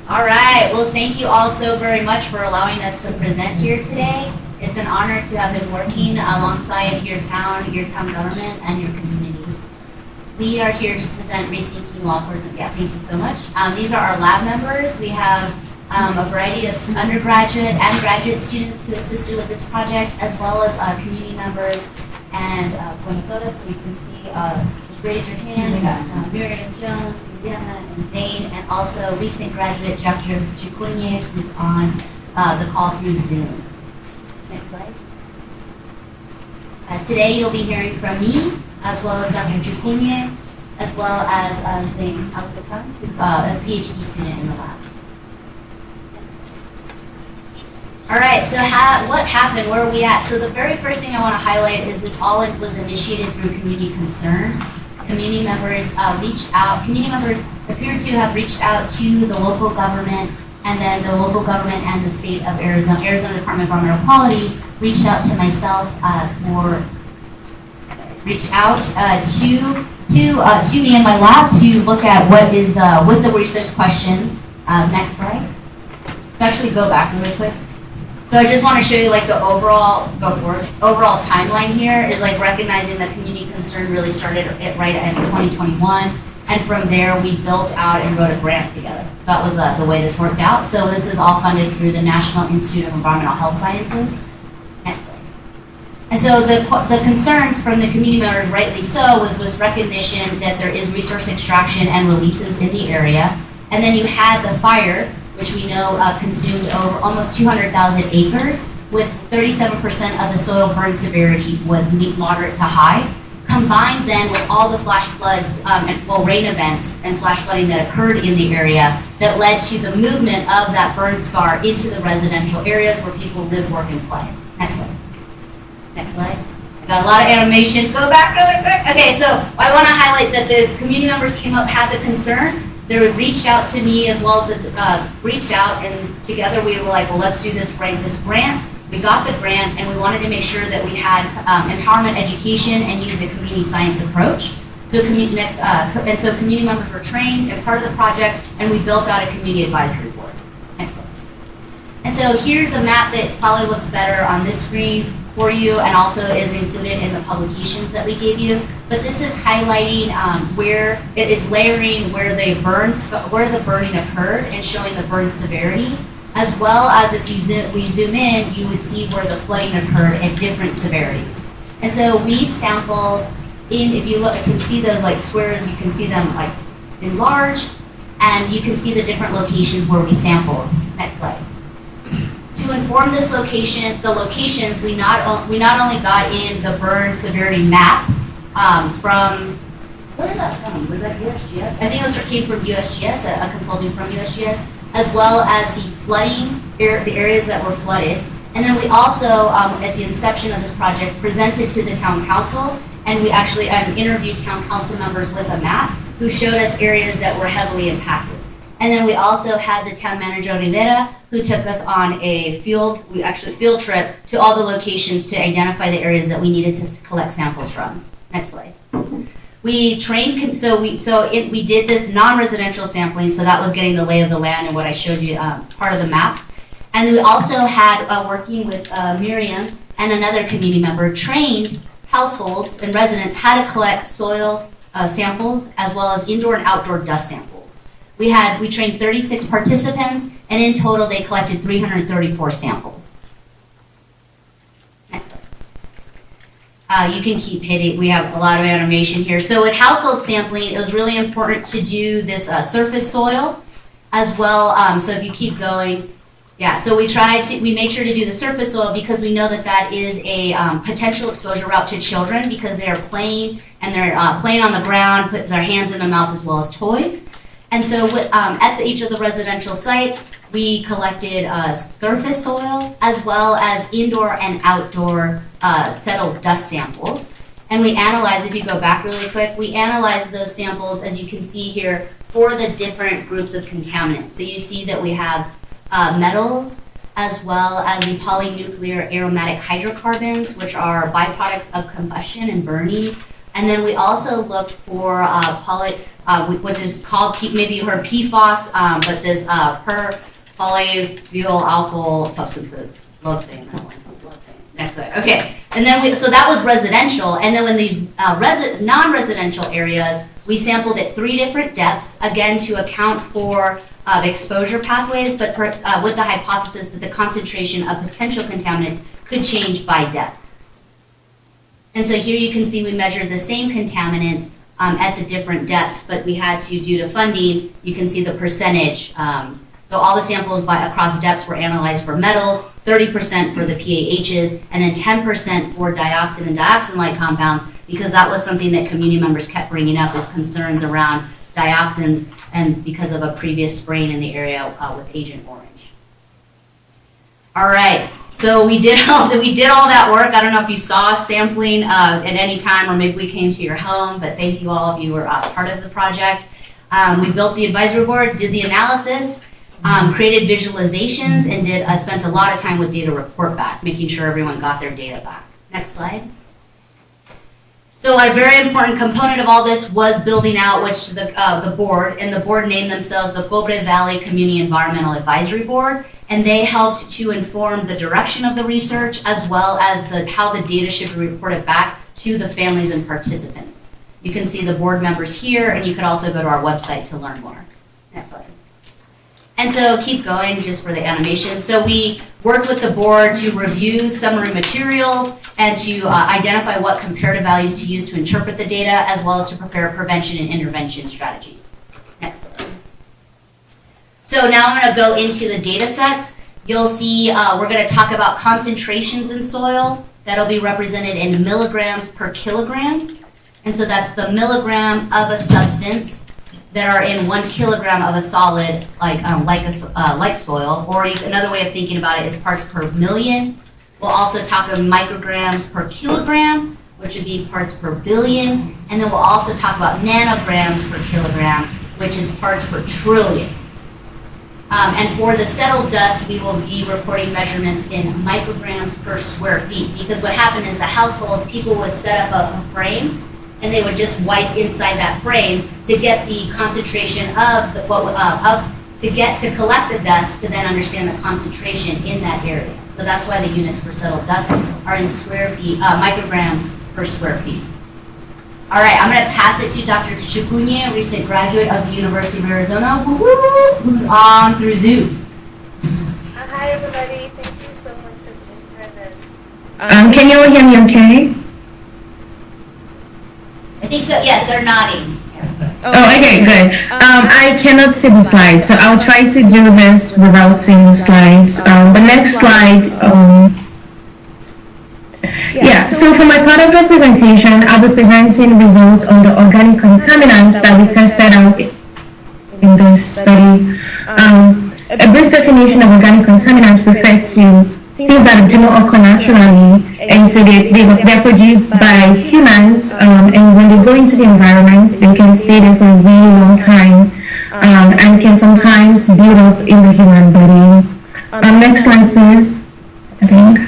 All right, well, thank you all so very much for allowing us to present here today. It's an honor to have been working alongside your town government, and your community. We are here to present Rethinking Lawford. Yeah, thank you so much. These are our lab members. We have a variety of undergraduate and graduate students who assisted with this project, as well as community members and Buenatoras. So you can see, just raise your hand. We got Miriam Jones, Diana, and Zane, and also recent graduate Dr. Chukunye, who's on the call through Zoom. Next slide. Today you'll be hearing from me, as well as Dr. Chukunye, as well as Zane Alcatan, who's a PhD student in the lab. All right, so what happened? Where are we at? So the very first thing I want to highlight is this all was initiated through community concern. Community members reached out. Community members appear to have reached out to the local government, and then the local government and the state of Arizona Department of Environmental Quality reached out to myself to me in my lab to look at with the research questions. Next slide. So actually go back really quick. So I just want to show you like the overall timeline here is like recognizing that community concern really started right in 2021. And from there, we built out and wrote a grant together. So that was the way this worked out. So this is all funded through the National Institute of Environmental Health Sciences. Next slide. And so the concerns from the community members, rightly so, was recognition that there is resource extraction and releases in the area. And then you had the fire, which we know consumed over almost 200,000 acres, with 37% of the soil burn severity was moderate to high. Combined then with all the flash floods rain events and flash flooding that occurred in the area that led to the movement of that burn scar into the residential areas where people live, work, and play. Next slide. Next slide. I got a lot of animation. Go back really quick. Okay, so I want to highlight that the community members came up, had the concern. They reached out to me as well as reached out, and together we were like, well, let's do this grant. We got the grant, and we wanted to make sure that we had empowerment education and used a community science approach. So community members were trained and part of the project, and we built out a community advisory board. Excellent. And so here's a map that probably looks better on this screen for you, and also is included in the publications that we gave you. But this is highlighting where it is layering where the burning occurred and showing the burn severity, as well as if we zoom in, you would see where the flooding occurred at different severities. And so we sampled if you look, you can see those like squares, you can see them like enlarged, and you can see the different locations where we sampled. Next slide. To inform the locations, we not only got in the burn severity map from, where did that come? Was that USGS? I think it came from USGS, a consulting from USGS, as well as the flooding, the areas that were flooded. And then we also, at the inception of this project, presented to the town council, and we actually interviewed town council members with a map who showed us areas that were heavily impacted. And then we also had the town manager, Rivera, who took us on a field trip to all the locations to identify the areas that we needed to collect samples from. Next slide. We trained, we did this non-residential sampling, so that was getting the lay of the land and what I showed you, part of the map. And we also had, working with Miriam and another community member, trained households and residents how to collect soil samples, as well as indoor and outdoor dust samples. We trained 36 participants, and in total they collected 334 samples. Next slide. You can keep hitting, we have a lot of animation here. So with household sampling, it was really important to do this surface soil as well. So if you keep going, yeah, so we made sure to do the surface soil because we know that is a potential exposure route to children because they are playing, and they're playing on the ground, putting their hands in their mouth as well as toys. And so at each of the residential sites, we collected surface soil as well as indoor and outdoor settled dust samples. And we analyzed, if you go back really quick, we analyzed those samples, as you can see here, for the different groups of contaminants. So you see that we have metals, as well as the polynuclear aromatic hydrocarbons, which are byproducts of combustion and burning. And then we also looked for which is called, maybe you heard PFOS, but this polyphenol alkyl substances. Love saying that one. Love saying it. Next slide. Okay. And then so that was residential. And then when these non-residential areas, we sampled at 3 different depths, again, to account for exposure pathways, but with the hypothesis that the concentration of potential contaminants could change by depth. And so here you can see we measured the same contaminants at the different depths, but we had to, due to funding, you can see the percentage. So all the samples across depths were analyzed for metals, 30% for the PAHs, and then 10% for dioxin and dioxin-like compounds, because that was something that community members kept bringing up, is concerns around dioxins, and because of a previous spraying in the area with Agent Orange. All right, so we did all that work. I don't know if you saw us sampling at any time, or maybe we came to your home, but thank you all if you were part of the project. We built the advisory board, did the analysis, created visualizations, and spent a lot of time with data report back, making sure everyone got their data back. Next slide. So a very important component of all this was building out the board, and the board named themselves the Cobre Valley Community Environmental Advisory Board, and they helped to inform the direction of the research as well as how the data should be reported back to the families and participants. You can see the board members here, and you could also go to our website to learn more. Next slide. And so keep going just for the animation. So we worked with the board to review summary materials and to identify what comparative values to use to interpret the data, as well as to prepare prevention and intervention strategies. Next slide. So now I'm going to go into the data sets. You'll see we're going to talk about concentrations in soil. That'll be represented in milligrams per kilogram. And so that's the milligram of a substance that are in 1 kilogram of a solid, like soil, or another way of thinking about it is parts per million. We'll also talk of micrograms per kilogram, which would be parts per billion, and then we'll also talk about nanograms per kilogram, which is parts per trillion. And for the settled dust, we will be reporting measurements in micrograms per square feet, because what happened is the households, people would set up a frame, and they would just wipe inside that frame to get the concentration of to collect the dust, to then understand the concentration in that area. So that's why the units for settled dust are in square feet, micrograms per square feet. All right, I'm going to pass it to Dr. Chukunye, a recent graduate of the University of Arizona, who's on through Zoom. Hi everybody, thank you so much for being present. Can you all hear me okay? I think so, yes, they're nodding. Oh, okay, good. I cannot see the slides, so I'll try to do this without seeing the slides. The next slide, so for my part of the presentation, I'll be presenting results on the organic contaminants that we tested out in this study. A brief definition of organic contaminants refers to things that do not occur naturally, and so they're produced by humans, and when they go into the environment, they can stay there for a really long time, and can sometimes build up in the human body. Next slide, please. I think.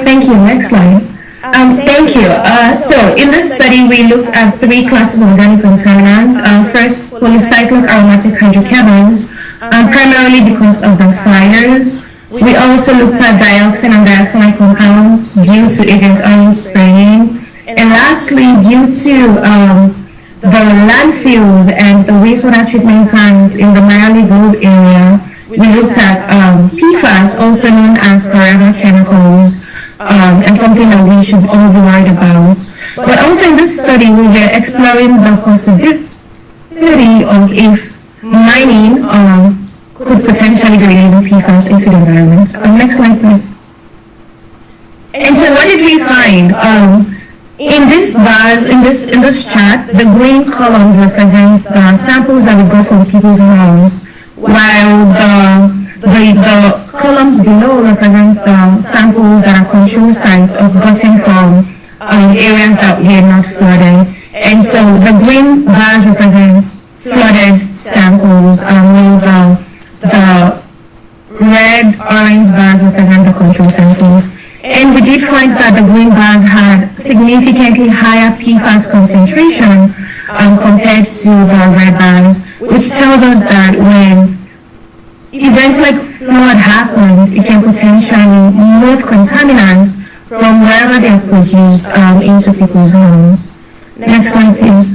Thank you. Next slide. Thank you. So in this study, we looked at 3 classes of organic contaminants. First, polycyclic aromatic hydrocarbons, primarily because of their fires. We also looked at dioxin and dioxin compounds due to Agent Orange spraying. And lastly, due to the landfills and the wastewater treatment plants in the Miami Grove area, we looked at PFAS, also known as forever chemicals, and something that we should all be worried about. But also in this study, we were exploring the possibility of if mining could potentially be releasing PFAS into the environment. Next slide, please. And so what did we find? In this bars, in this chart, the green column represents the samples that we got from people's homes, while the columns below represents the samples that are control sites of gotten from areas that were not flooded. And so the green bars represents flooded samples, while the red, orange bars represent the control samples. And we did find that the green bars had significantly higher PFAS concentration compared to the red bars, which tells us that when events like flood happen, it can potentially move contaminants from wherever they are produced into people's homes. Next slide, please.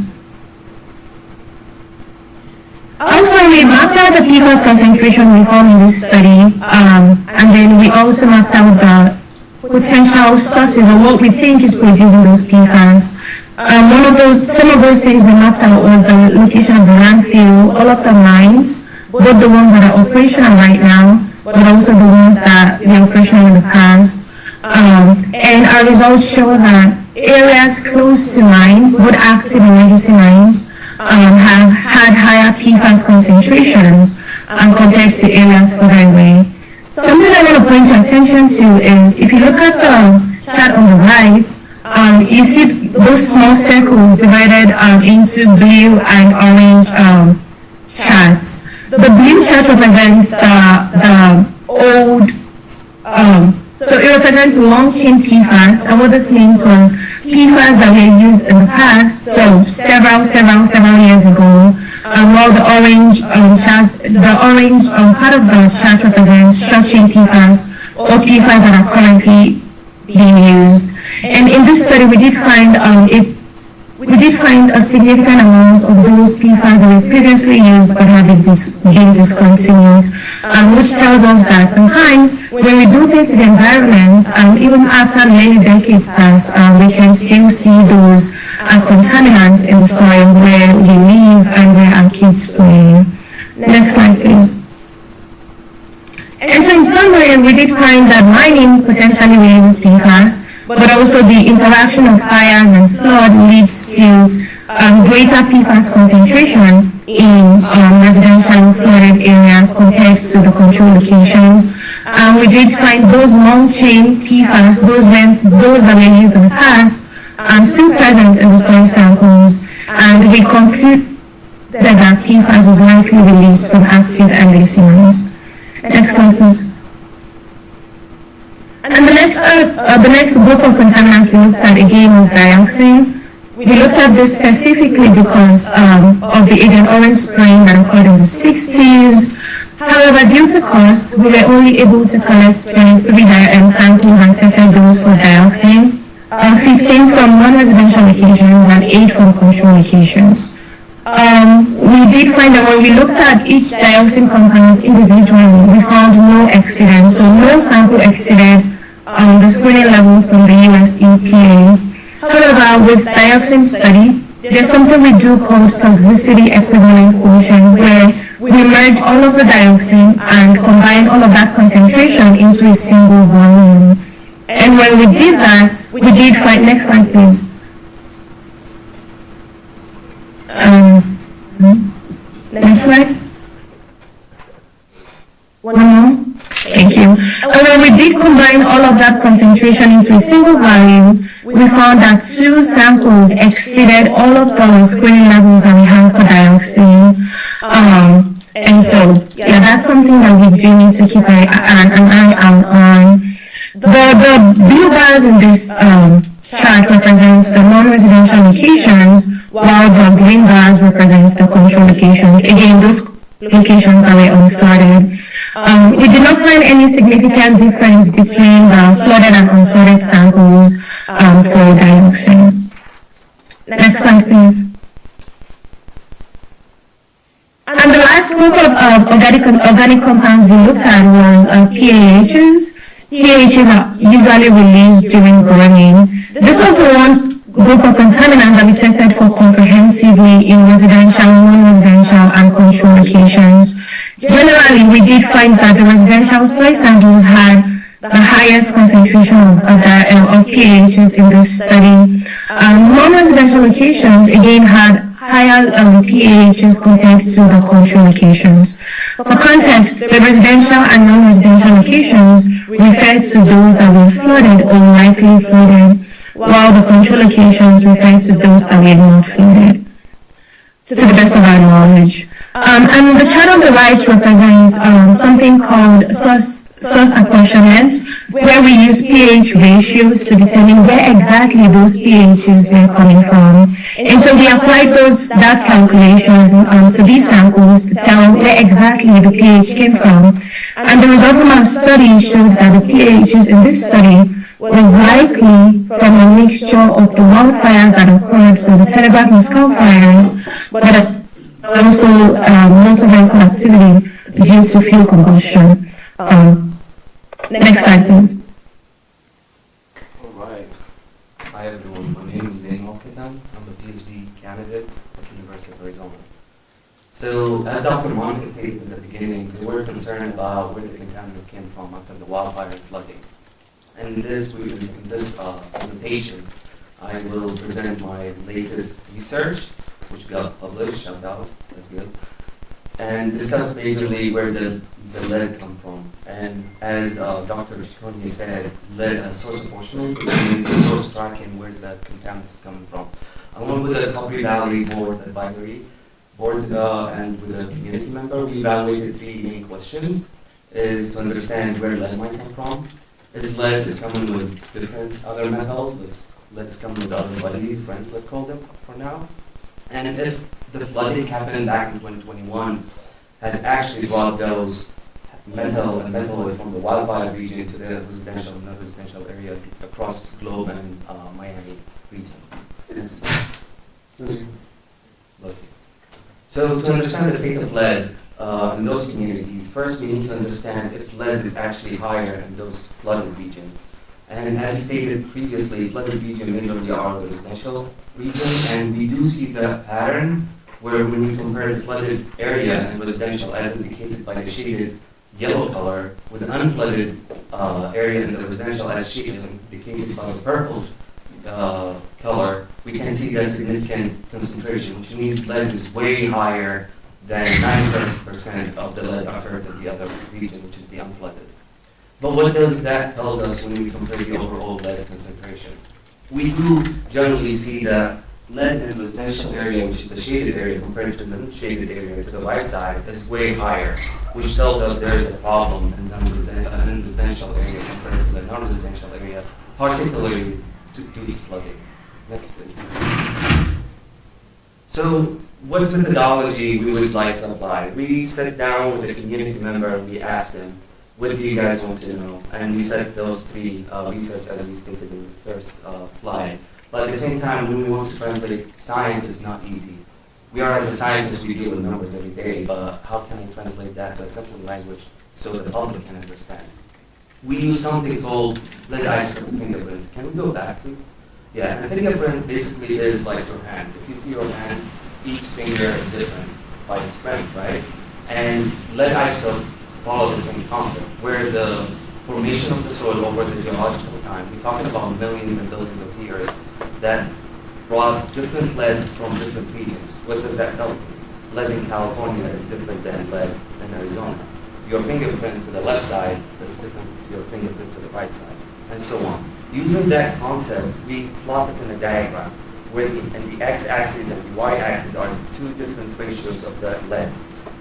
Also, we mapped out the PFAS concentration we found in this study, and then we also mapped out the potential sources or what we think is producing those PFAS. Some of those things we mapped out was the location of the landfill, all of the mines, both the ones that are operational right now, but also the ones that were operational in the past. And our results show that areas close to mines, both active and legacy mines, have had higher PFAS concentrations compared to areas further away. Something I want to point your attention to is if you look at the chart on the right, you see those small circles divided into blue and orange charts. The blue chart represents the old, so it represents long-chain PFAS, and what this means was PFAS that were used in the past, so several years ago, while the orange part of the chart represents short-chain PFAS, or PFAS that are currently being used. And in this study, we did find a significant amount of those PFAS that were previously used but have been discontinued, which tells us that sometimes when we do things in the environment, even after many decades pass, we can still see those contaminants in the soil where we live and where our kids play. Next slide, please. And so in summary, we did find that mining potentially releases PFAS, but also the interaction of fires and flood leads to greater PFAS concentration in residential flooded areas compared to the control locations. We did find those long-chain PFAS, those that were used in the past, still present in the soil samples, and we conclude that PFAS was likely released from active and legacy mines. Next slide, please. And the next group of contaminants we looked at again was dioxin. We looked at this specifically because of the Agent Orange spraying that occurred in the 60s. However, due to cost, we were only able to collect 23 samples and tested those for dioxin, 15 from non-residential locations and 8 from control locations. We did find that when we looked at each dioxin compound individually, we found no exceedance, so no sample exceeded the screening level from the US EPA. However, with dioxin study, there's something we do called toxicity equivalent quotient, where we merge all of the dioxin and combine all of that concentration into a single volume. And when we did that, we did find, next slide please. Next slide. One more. Thank you. And when we did combine all of that concentration into a single volume, we found that 2 samples exceeded all of the screening levels that we have for dioxin. And so, yeah, that's something that we do need to keep an eye out on. The blue bars in this chart represents the non-residential locations, while the green bars represents the control locations. Again, those locations that were unflooded. We did not find any significant difference between the flooded and unflooded samples for dioxin. Next slide, please. And the last group of organic compounds we looked at was PAHs. PAHs are usually released during burning. This was the one group of contaminants that we tested for comprehensively in residential, non-residential, and control locations. Generally, we did find that the residential soil samples had the highest concentration of PAHs in this study. Non-residential locations again had higher PAHs compared to the cultural locations. For context, the residential and non-residential locations refer to those that were flooded or likely flooded, while the control locations refer to those that were not flooded, to the best of our knowledge. And the chart on the right represents something called source apportionment, where we use pH ratios to determine where exactly those pHs were coming from. And so we applied that calculation to these samples to tell where exactly the pH came from. And the result from our study showed that the pHs in this study was likely from a mixture of the wildfires that occurred, so the Telegraph and Skull fires, but also motor vehicle activity due to fuel combustion. Next slide, please. Alright. Hi everyone, my name is Zain Al-Katan. I'm a PhD candidate at the University of Arizona. So, as Dr. Monica stated in the beginning, they were concerned about where the contaminant came from after the wildfire and flooding. And in this presentation, I will present my latest research, which got published, shout out, that's good, and discuss majorly where the lead come from. And as Dr. Ciccone said, lead as source apportionment, which means source tracking, where's that contaminant is coming from. Along with the Calgary Valley Board Advisory Board and with a community member, we evaluated 3 main questions. Is to understand where lead might come from. Is lead is coming with different other metals? Lead is coming with other buddies, friends, let's call them for now. And if the flooding happened back in 2021 has actually brought those metal and metalloid from the wildfire region to the residential and non-residential area across the globe and Miami region. So to understand the state of lead in those communities, first we need to understand if lead is actually higher in those flooded regions. And as stated previously, flooded region mainly are the residential region, and we do see the pattern where when we compare the flooded area and residential as indicated by the shaded yellow color with an unflooded area in the residential as shaded indicated by the purple color, we can see that significant concentration, which means lead is way higher than 90% of the lead occurred in the other region, which is the unflooded. But what does that tell us when we compare the overall lead concentration? We do generally see that lead in the residential area, which is the shaded area compared to the unshaded area to the right side, is way higher, which tells us there is a problem in the residential area compared to the non-residential area, particularly due to flooding. Next, please. So, what methodology we would like to apply? We sat down with a community member and we asked them, what do you guys want to know? And we set those 3 research as we stated in the first slide. But at the same time, when we want to translate science, is not easy. We are, as a scientist, we deal with numbers every day, but how can I translate that to a simple language so the public can understand? We use something called lead isotope fingerprint. Can we go back, please? Yeah, and a fingerprint basically is like your hand. If you see your hand, each finger is different by its print, right? And lead isotope follow the same concept, where the formation of the soil over the geological time, we talked about millions and billions of years, that brought different lead from different regions. What does that tell you? Lead in California is different than lead in Arizona. Your fingerprint to the left side is different to your fingerprint to the right side, and so on. Using that concept, we plotted in a diagram where the x-axis and the y-axis are 2 different ratios of the lead.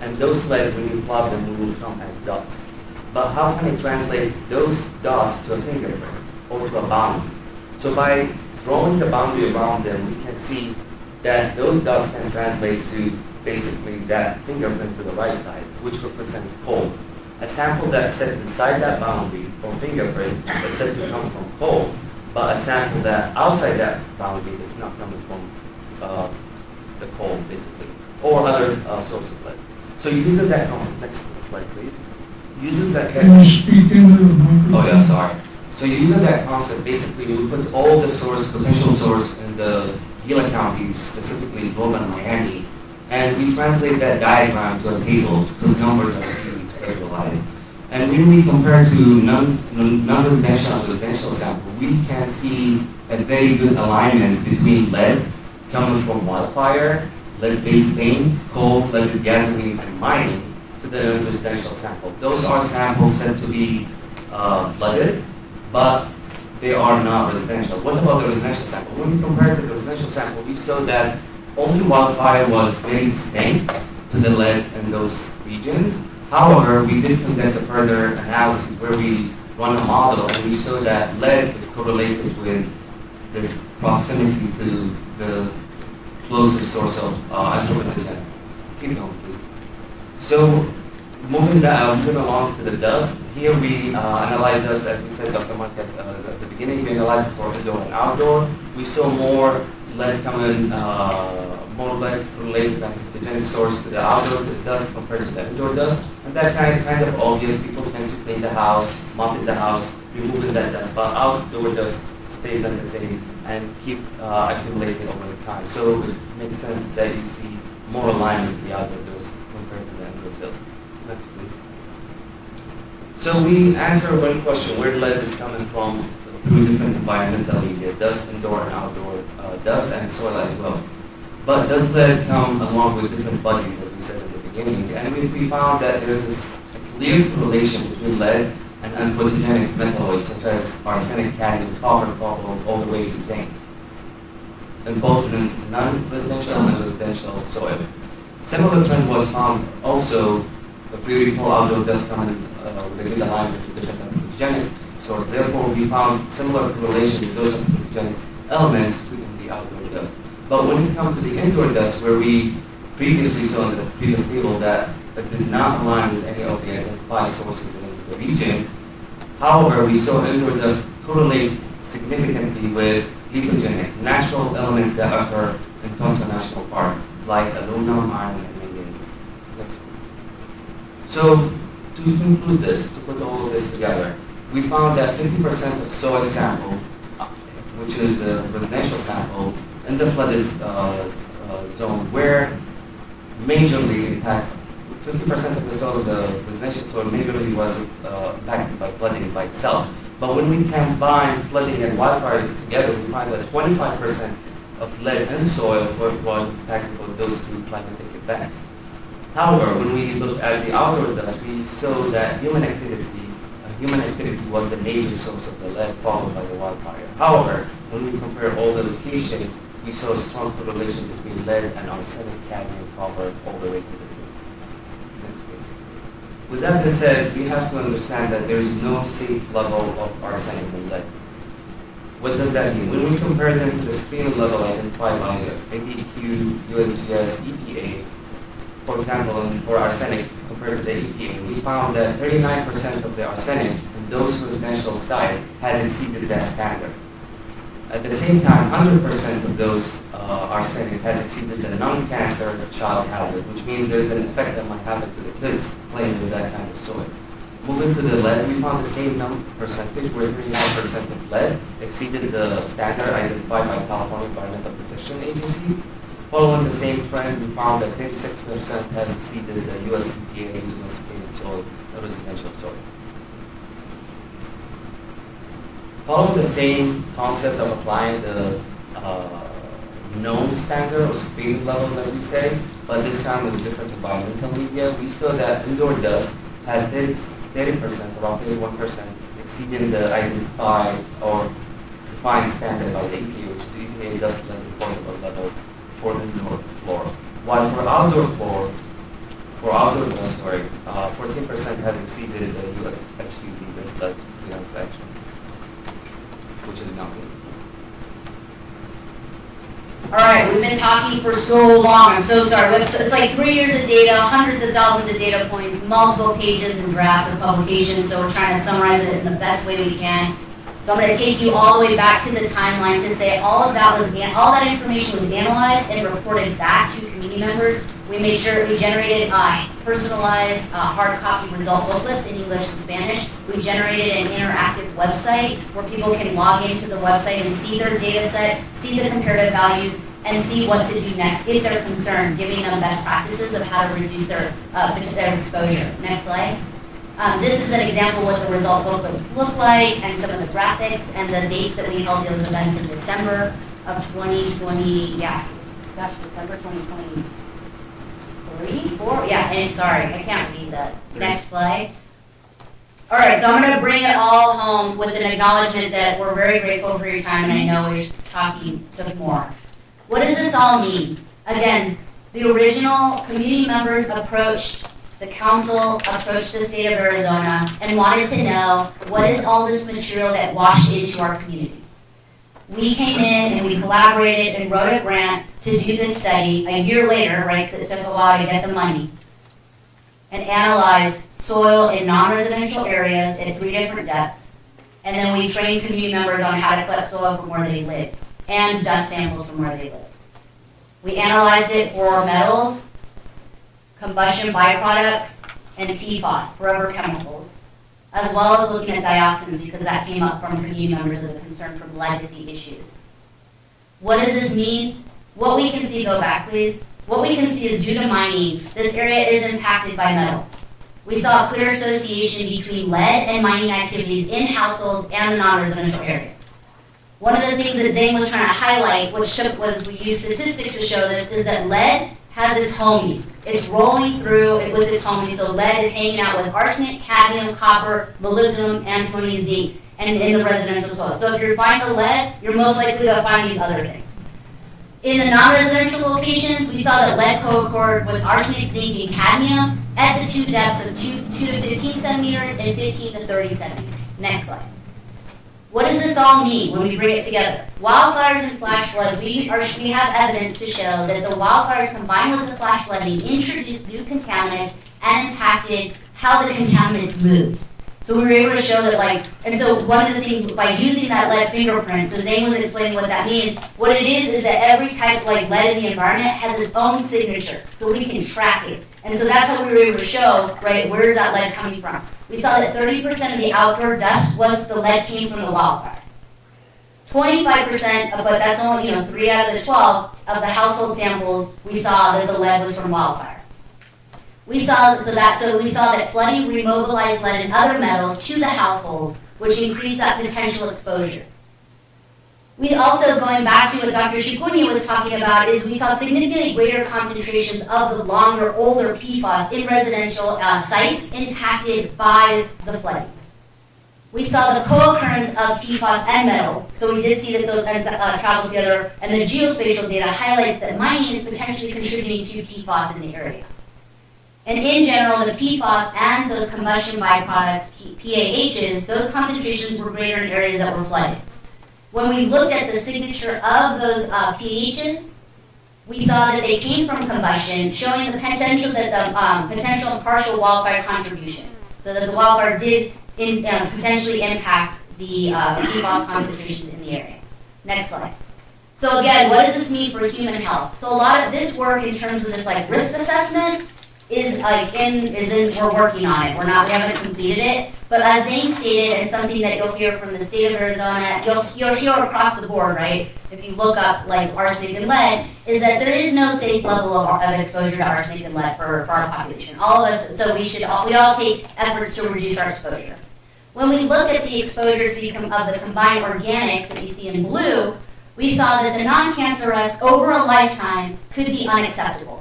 And those lead, when you plot them, will come as dots. But how can I translate those dots to a fingerprint or to a boundary? So by drawing the boundary around them, we can see that those dots can translate to basically that fingerprint to the right side, which represents coal. A sample that's set inside that boundary or fingerprint is said to come from coal, but a sample that outside that boundary is not coming from the coal, basically, or other source of lead. So using that concept, next slide please. Using that, Can you speak into the microphone? oh yeah, sorry. So using that concept, basically we put all the potential source in the Gila County, specifically Globe and Miami, and we translate that diagram to a table because numbers are easy to visualize. And when we compare to non-residential and residential sample, we can see a very good alignment between lead coming from wildfire, lead-based paint, coal, leaded gasoline, and mining to the residential sample. Those are samples said to be flooded, but they are not residential. What about the residential sample? When we compare to the residential sample, we saw that only wildfire was very distinct to the lead in those regions. However, we did conduct a further analysis where we run a model and we saw that lead is correlated with the proximity to the closest source of anthropogenic. Keep going, please. So, moving along to the dust, here we analyze dust, as we said, Dr. Marquez, at the beginning, we analyzed it for indoor and outdoor. We saw more lead coming, more lead correlated to anthropogenic source to the outdoor dust compared to the indoor dust. And that kind of obvious. People tend to clean the house, mopping the house, removing that dust, but outdoor dust stays on the same and keep accumulating over time. So it makes sense that you see more alignment with the outdoor dust compared to the indoor dust. Next, please. So we answer one question, where lead is coming from through different environmental media, dust, indoor and outdoor dust, and soil as well. But does lead come along with different bodies, as we said at the beginning? And we found that there's a clear correlation between lead and anthropogenic metalloids, such as arsenic, cadmium, copper, cobalt, all the way to zinc, in both non-residential and residential soil. Similar trend was found also, if we recall, outdoor dust coming with a good alignment with different anthropogenic source. Therefore, we found similar correlation with those anthropogenic elements in the outdoor dust. But when it comes to the indoor dust, where we previously saw in the previous table that it did not align with any of the identified sources in the region, however, we saw indoor dust correlate significantly with lithogenic, natural elements that occur in Tonto National Park, like aluminum, iron, and manganese. Next, please. So, to conclude this, to put all of this together, we found that 50% of soil sample, which is the residential sample, in the flooded zone were majorly impacted. 50% of the soil, the residential soil, majorly was impacted by flooding by itself. But when we combine flooding and wildfire together, we find that 25% of lead in soil was impacted by those two climatic events. However, when we look at the outdoor dust, we saw that human activity was the major source of the lead, followed by the wildfire. However, when we compare all the location, we saw a strong correlation between lead and arsenic, cadmium, copper, all the way to the zinc. Next, please. With that being said, we have to understand that there is no safe level of arsenic and lead. What does that mean? When we compare them to the screening level identified by ADQ, USGS, EPA, for example, for arsenic compared to the EPA, we found that 39% of the arsenic in those residential sites has exceeded that standard. At the same time, 100% of those arsenic has exceeded the non-cancer child hazard, which means there's an effect that might happen to the kids playing with that kind of soil. Moving to the lead, we found the same percentage, where 39% of lead exceeded the standard identified by California Environmental Protection Agency. Following the same trend, we found that 36% has exceeded the US EPA regional screened soil, residential soil. Following the same concept of applying the known standard or screening levels, as we say, but this time with different environmental media, we saw that indoor dust has 30%, around 31%, exceeding the identified or defined standard by the EPA, which is the EPA dust level reportable level for indoor floor. While for outdoor dust, 14% has exceeded the US HUD dust level clearance action, which is not good. All right, we've been talking for so long. I'm so sorry. It's like 3 years of data, hundreds of thousands of data points, multiple pages and drafts of publications. So we're trying to summarize it in the best way we can. So I'm going to take you all the way back to the timeline to say all that information was analyzed and reported back to community members. We made sure we generated personalized hard copy result booklets in English and Spanish. We generated an interactive website where people can log into the website and see their data set, see the comparative values, and see what to do next if they're concerned, giving them best practices of how to reduce their exposure. Next slide. This is an example of what the result booklets look like and some of the graphics and the dates that we held those events in December of 2020, December 2023, 4, and sorry, I can't read that. Next slide. All right, so I'm gonna bring it all home with an acknowledgement that we're very grateful for your time, and I know we're talking took more. What does this all mean? Again, the original community members approached the council, approached the state of Arizona, and wanted to know what is all this material that washed into our community. We came in and we collaborated and wrote a grant to do this study a year later, right, because it took a while to get the money, and analyzed soil in non-residential areas at 3 different depths. And then we trained community members on how to collect soil from where they live and dust samples from where they live. We analyzed it for metals, combustion byproducts, and PFAS, forever chemicals, as well as looking at dioxins because that came up from community members as a concern from legacy issues. What does this mean? What we can see, go back please. What we can see is due to mining, this area is impacted by metals. We saw a clear association between lead and mining activities in households and the non-residential areas. One of the things that Zane was trying to highlight, we used statistics to show this, is that lead has its homies. It's rolling through it with its homies, so lead is hanging out with arsenic, cadmium, copper, molybdenum, antimony, and zinc, and in the residential soil. So if you're finding lead, you're most likely to find these other things. In the non-residential locations, we saw that lead co-occurred with arsenic, zinc, and cadmium at the 2 depths of 2 to 15 centimeters and 15 to 30 centimeters. Next slide. What does this all mean when we bring it together? Wildfires and flash floods, we have evidence to show that the wildfires combined with the flash flooding introduced new contaminants and impacted how the contaminants moved. So we were able to show that, and so one of the things by using that lead fingerprint, so Zane was explaining what that means, what it is that every type of lead in the environment has its own signature, so we can track it. And so that's how we were able to show, right, where is that lead coming from? We saw that 30% of the outdoor dust was the lead came from the wildfire. 25%, but that's only 3 out of the 12 of the household samples, we saw that the lead was from wildfire. We saw that flooding remobilized lead and other metals to the households, which increased that potential exposure. We also, going back to what Dr. Chiconia was talking about, is we saw significantly greater concentrations of the longer, older PFAS in residential sites impacted by the flooding. We saw the co-occurrence of PFAS and metals, so we did see that those travel together, and the geospatial data highlights that mining is potentially contributing to PFAS in the area. And in general, the PFAS and those combustion byproducts, PAHs, those concentrations were greater in areas that were flooded. When we looked at the signature of those PAHs, we saw that they came from combustion, showing the potential potential partial wildfire contribution, so that the wildfire did potentially impact the PFAS concentrations in the area. Next slide. So again, what does this mean for human health? So a lot of this work in terms of this risk assessment we're working on it. We haven't completed it. But as Zane stated, and something that you'll hear from the state of Arizona, you'll hear across the board, right? If you look up arsenic and lead, is that there is no safe level of exposure to arsenic and lead for our population. All of us, so we all take efforts to reduce our exposure. When we look at the exposure of the combined organics that you see in blue, we saw that the non-cancerous over a lifetime could be unacceptable.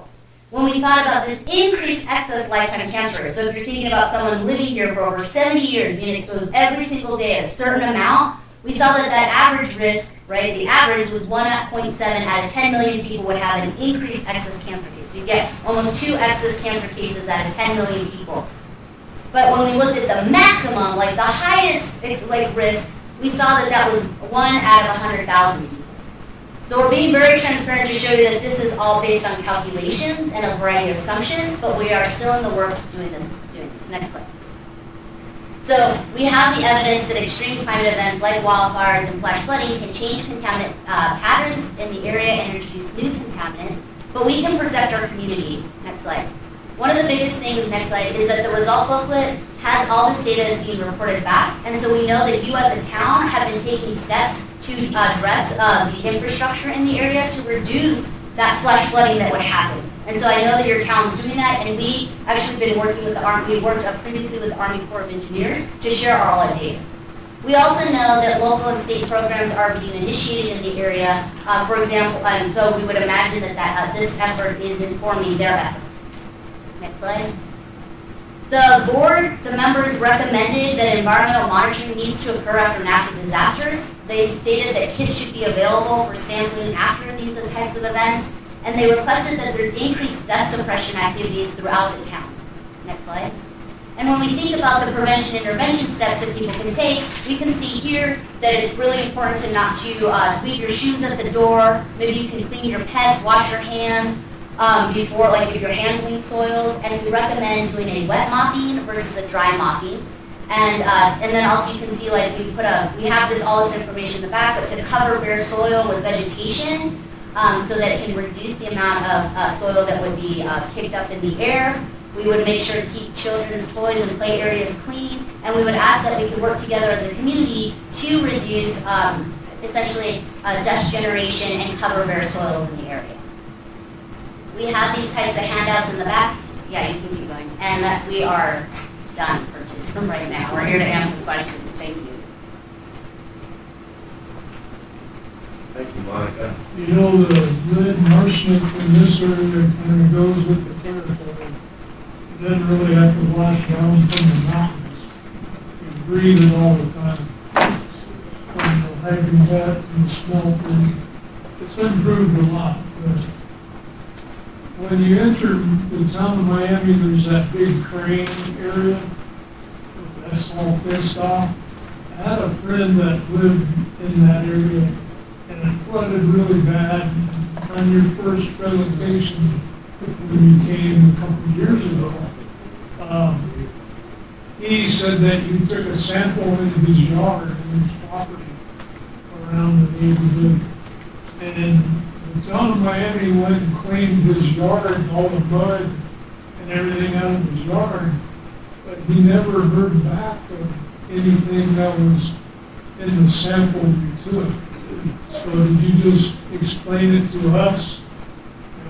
When we thought about this increased excess lifetime cancer risk, so if you're thinking about someone living here for over 70 years, being exposed every single day at a certain amount, we saw that average risk, right, the average was 1.7 out of 10 million people would have an increased excess cancer case. So you get almost 2 excess cancer cases out of 10 million people. But when we looked at the maximum, the highest risk, we saw that was 1 out of 100,000 people. So we're being very transparent to show you that this is all based on calculations and a variety of assumptions, but we are still in the works doing this. Next slide. So we have the evidence that extreme climate events like wildfires and flash flooding can change contaminant patterns in the area and introduce new contaminants, but we can protect our community. Next slide. One of the biggest things, next slide, is that the result booklet has all this data is being reported back, and so we know that you as a town have been taking steps to address the infrastructure in the area to reduce that flash flooding that would happen. And so I know that your town's doing that, and we actually been working with the Army, we worked previously with the Army Corps of Engineers to share all our data. We also know that local and state programs are being initiated in the area. For example, so we would imagine that, this effort is informing their efforts. Next slide. The board, the members recommended that environmental monitoring needs to occur after natural disasters. They stated that kits should be available for sampling after these types of events, and they requested that there's increased dust suppression activities throughout the town. Next slide. And when we think about the prevention intervention steps that people can take, we can see here that it's really important to not to leave your shoes at the door. Maybe you can clean your pets, wash your hands before, like if you're handling soils. And we recommend doing a wet mopping versus a dry mopping. And then also you can see like we have all this information in the back, but to cover bare soil with vegetation so that it can reduce the amount of soil that would be kicked up in the air. We would make sure to keep children's toys and play areas clean, and we would ask that we could work together as a community to reduce essentially dust generation and cover bare soils in the area. We have these types of handouts in the back. Yeah, you can keep going. And that we are done for today right now. We're here to answer questions. Thank you. Thank you, Monica. You know, the lead and arsenic in this area kind of goes with the territory. You doesn't really have to wash down from the mountains. You breathe it all the time. From the hydrogen and the smelter. It's improved a lot. But when you enter the town of Miami, there's that big crane area. That's all fenced off. I had a friend that lived in that area, and it flooded really bad. On your first presentation, when you came a couple of years ago, he said that you took a sample into his yard and his property around the neighborhood. And the town of Miami went and cleaned his yard, all the mud and everything out of his yard. But he never heard back of anything that was in the sample you took. So did you just explain it to us?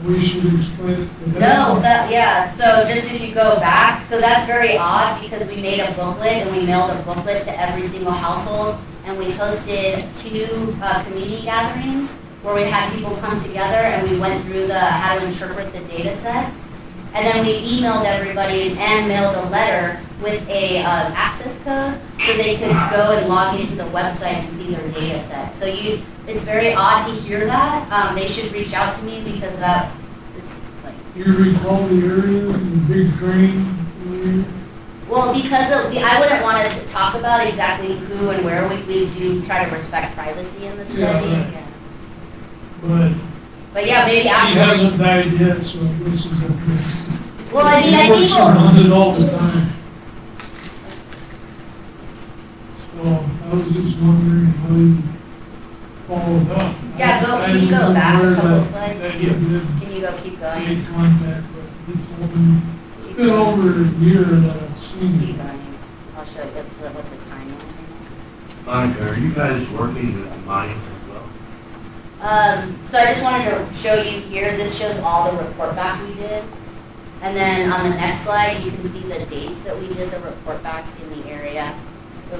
We should explain it to them? No, yeah, so just if you go back, so that's very odd because we made a booklet and we mailed a booklet to every single household, and we hosted 2 community gatherings where we had people come together and we went through how to interpret the data sets. And then we emailed everybody and mailed a letter with a access code so they could go and log into the website and see their data set. So it's very odd to hear that. They should reach out to me because it's like. Do you recall the area, the big crane area? Well, because I wouldn't want to talk about exactly who and where. We do try to respect privacy in the city. Yeah. But yeah, maybe He after. hasn't died yet, so this is okay. Well, I mean, I He think. works around it all the time. So I was just wondering how you followed up. Yeah, can you go back a couple slides? That he did Can you go keep going? make contact, but he told me, it's been over a year that I've seen Keep it. going. I'll show you what the timing is. Monica, are you guys working with the mine as well? So I just wanted to show you here, this shows all the report back we did. And then on the next slide, you can see the dates that we did the report back in the area.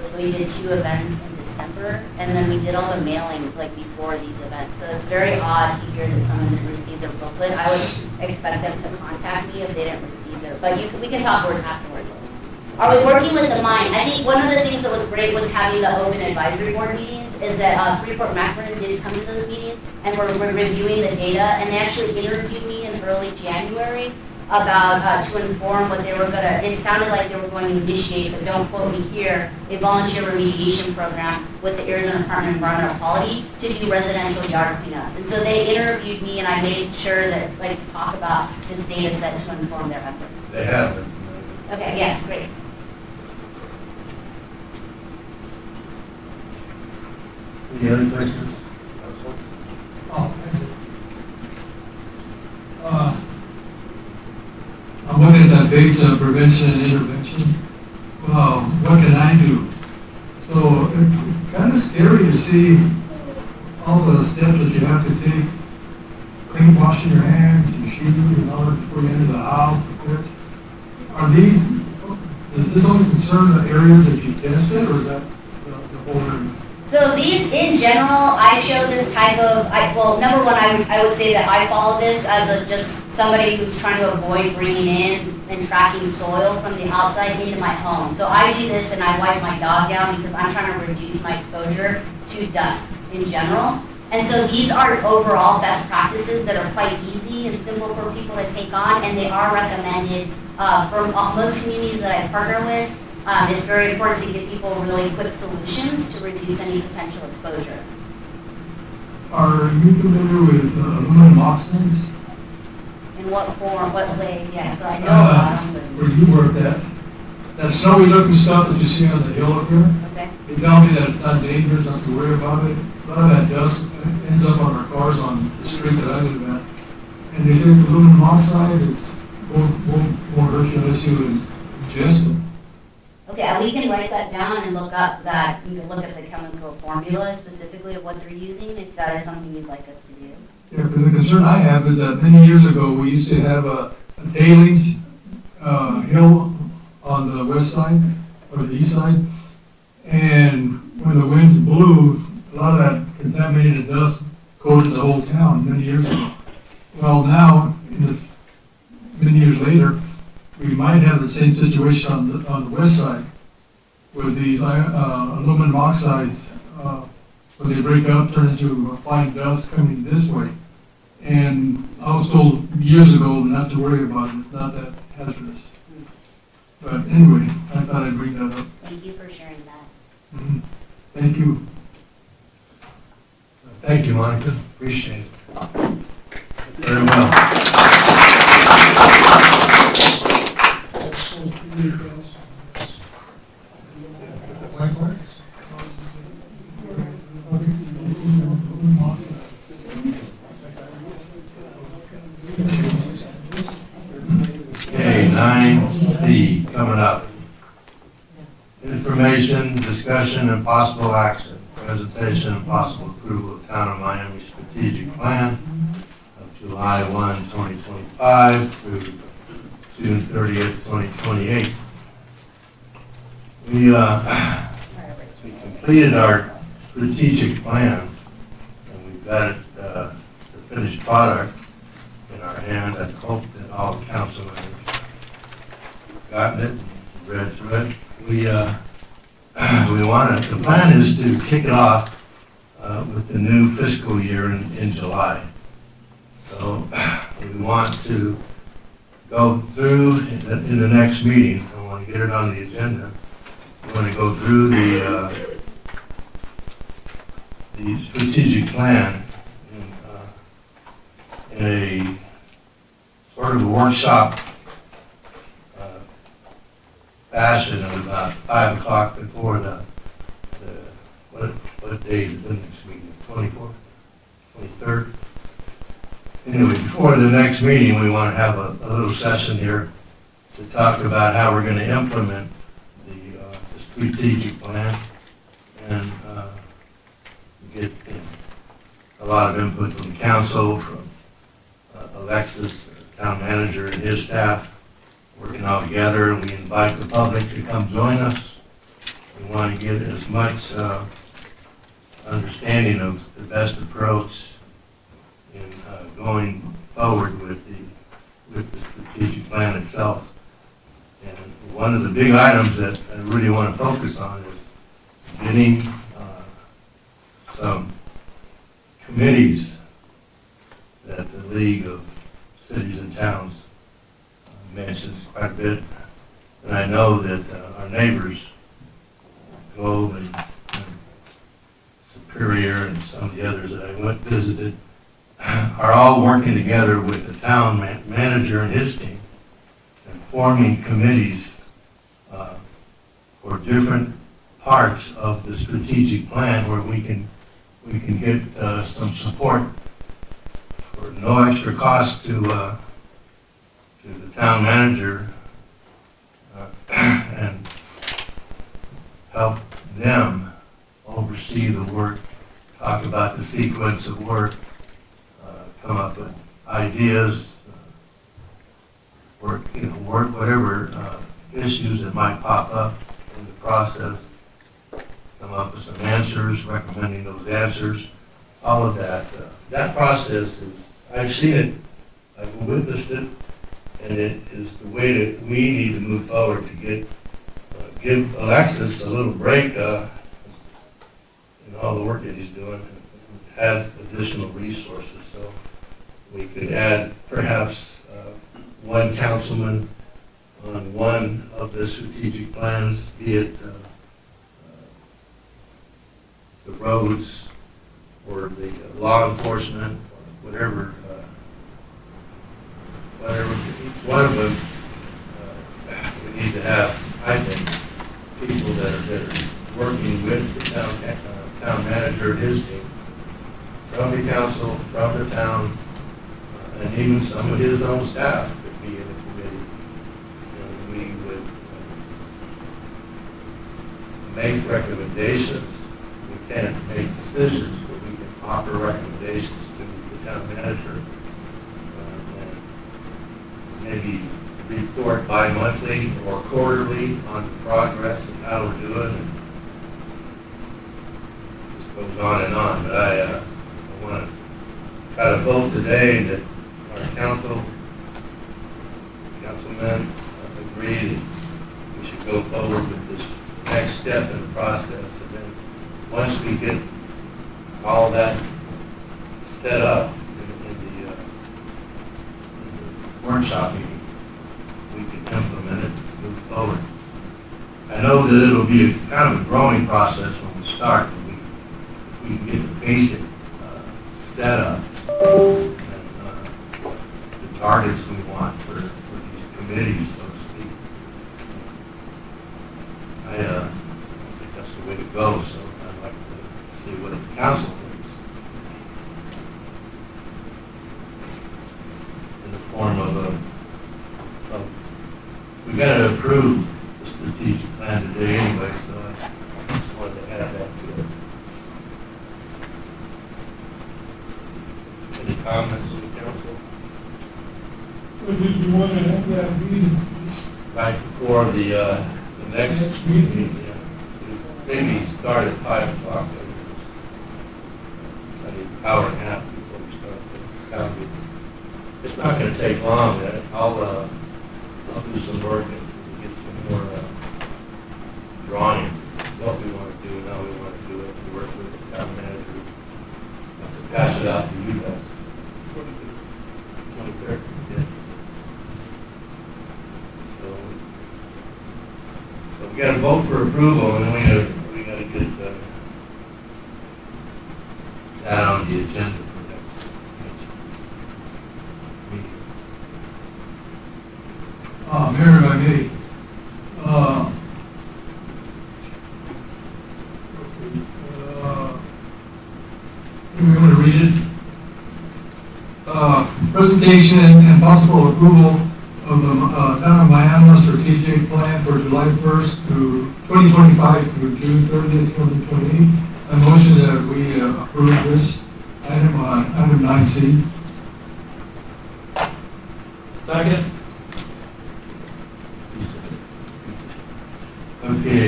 So we did 2 events in December, and then we did all the mailings like before these events. So it's very odd to hear that someone didn't receive their booklet. I would expect them to contact me if they didn't receive their, but we can talk afterwards. Are we working with the mine? I think one of the things that was great with having the open advisory board meetings is that Freeport-McMoRan did come to those meetings, and we're reviewing the data, and they actually interviewed me in early January about to inform what they were gonna, it sounded like they were going to initiate, but don't quote me here, a volunteer remediation program with the Arizona Department of Environmental Quality to do residential yard cleanups. And so they interviewed me and I made sure that, to talk about this data set to inform their efforts. They haven't. Okay, yeah, great. Any other questions? Oh, thank you. I'm looking at that page, prevention and intervention. What can I do? So it's kind of scary to see all the steps that you have to take clean washing your hands, your shoes, and all that before you enter the house, the pits. Are these, does this only concern the areas that you tested, or is that the whole area? So these, in general, I show this type of, well, number one, I would say that I follow this as just somebody who's trying to avoid bringing in and tracking soil from the outside into my home. So I do this and I wipe my dog down because I'm trying to reduce my exposure to dust in general. And so these are overall best practices that are quite easy and simple for people to take on, and they are recommended for most communities that I partner with. It's very important to give people really quick solutions to reduce any potential exposure. Are you familiar with aluminum oxides? In what form, what way, yeah, so I know about them. Where you work at, that snowy looking stuff that you see on the hill up here, Okay. they tell me that it's not dangerous, not to worry about it. A lot of that dust ends up on our cars on the street that I live at. And they say it's aluminum oxide, it's won't hurt you unless you ingest it. Okay, and we can write that down and look up that, you can look at the chemical formula specifically of what they're using, if that is something you'd like us to do. Yeah, because the concern I have is that many years ago, we used to have a tailings hill on the west side or the east side. And when the winds blew, a lot of that contaminated dust coated the whole town many years ago. Well, now, many years later, we might have the same situation on the west side with these aluminum oxides, when they break up, turn into fine dust coming this way. And I was told years ago not to worry about it, it's not that hazardous. But anyway, I thought I'd bring that up. Thank you for sharing that. Mhm. Thank you. Thank you, Monica. Appreciate it. Very well. Okay, 9C coming up. Information, discussion, and possible action. Presentation and possible approval of Town of Miami Strategic Plan of July 1, 2025 through June 30th, 2028. We completed our strategic plan, and we've got it, the finished product in our hand. I hope that all council members gotten it, read through it. The plan is to kick it off with the new fiscal year in July. So we want to go through in the next meeting. I want to get it on the agenda. We want to go through the strategic plan in a sort of a workshop fashion of about 5 o'clock before what day is the next meeting? 24th? 23rd? Anyway, before the next meeting, we want to have a little session here to talk about how we're going to implement the strategic plan and get a lot of input from the council, from Alexis, the town manager, and his staff, working all together. We invite the public to come join us. We want to get as much understanding of the best approach in going forward with the strategic plan itself. And one of the big items that I really want to focus on is getting some committees that the League of Cities and Towns mentions quite a bit. And I know that our neighbors, Globe and Superior and some of the others that I visited, are all working together with the town manager and his team and forming committees for different parts of the strategic plan where we can get some support for no extra cost to the town manager and help them oversee the work, talk about the sequence of work, come up with ideas, or, work whatever issues that might pop up in the process, come up with some answers, recommending those answers, all of that. That process is, I've seen it, I've witnessed it, and it is the way that we need to move forward to give Alexis a little break in all the work that he's doing, and add additional resources. So we could add perhaps one councilman on one of the strategic plans, be it the roads or the law enforcement, or whatever, each one of them, we need to have, I think, people that are working with the town manager and his team, from the council, from the town, and even some of his own staff could be in the committee. We would make recommendations. We can't make decisions, but we can offer recommendations to the town manager. And maybe report bi-monthly or quarterly on the progress of how we're doing. And this goes on and on, but I want to try to vote today that our councilmen agree that we should go forward with this next step in the process. And then once we get all that set up in the workshop meeting, we can implement it and move forward. I know that it'll be a kind of a growing process when we start, but if we can get the basic setup and the targets we want for these committees, so to speak. I think that's the way to go, so I'd like to see what the council thinks in the form of we got to approve the strategic plan today anyway, so I just wanted to add that to it. Any comments from the council? Well, did you want to have that meeting? Right before the next meeting, yeah. Maybe start at 5 o'clock. I need an hour and a half before we start the town meeting. It's not going to take long. I'll do some work and get some more drawings, what we want to do and how we want to do it, and work with the town manager. To pass it out to you guys. 23rd. Yeah. So we got to vote for approval, and then we got to get that on the agenda for next meeting. Mayor, if I may, I'm going to read it. Presentation and possible approval of the Town of Miami Strategic Plan for July 1st through 2025 through June 30th, 2028. I motion that we approve this item on item 9C. Second? Okay,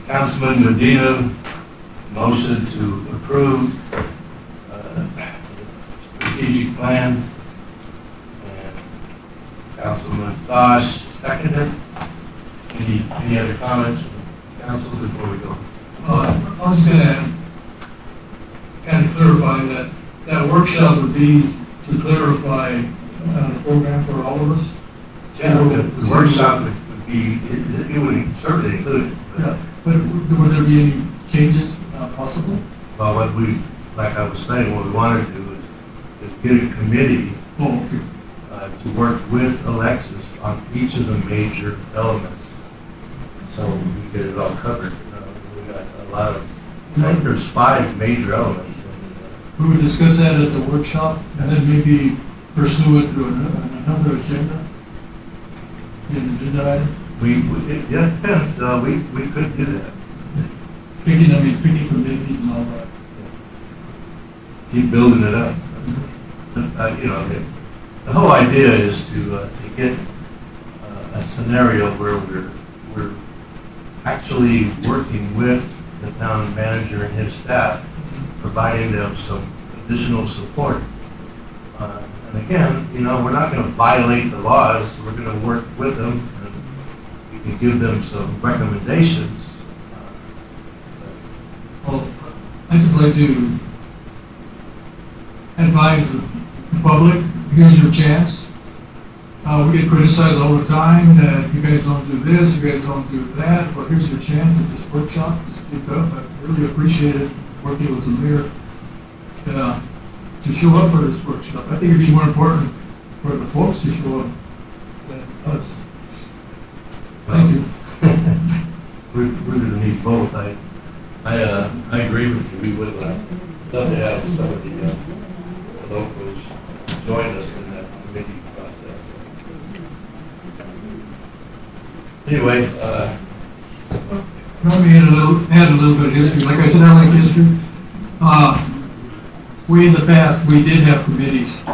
Councilman Medina, motion to approve strategic plan. And Councilman Thosh, seconded. Any other comments from council before we go? I was going to kind of clarify that workshop would be to clarify the program for all of us. Yeah, the workshop would be, it would certainly include it. Yeah, but would there be any changes possible? Well, what we, like I was saying, what we want to do is get a committee to work with Alexis on each of the major elements. So we get it all covered. We got a lot of, I think there's 5 major elements. We would discuss that at the workshop and then maybe pursue it through another agenda. An agenda item. It depends. We could do that. Picking committees and all that. Keep building it up. the whole idea is to get a scenario where we're actually working with the town manager and his staff, providing them some additional support. And again, we're not going to violate the laws. We're going to work with them, and we can give them some recommendations. Well, I'd just like to advise the public, here's your chance. We get criticized all the time that you guys don't do this, you guys don't do that, but here's your chance, it's this workshop to speak up. I really appreciate it, working with Amir, to show up for this workshop. I think it'd be more important for the folks to show up than us. Thank you. We're going to need both. I agree with you. We would love to have some of the locals join us in that committee process. Anyway, Let me add a little bit of history. Like I said, I like history. We in the past, we did have committees.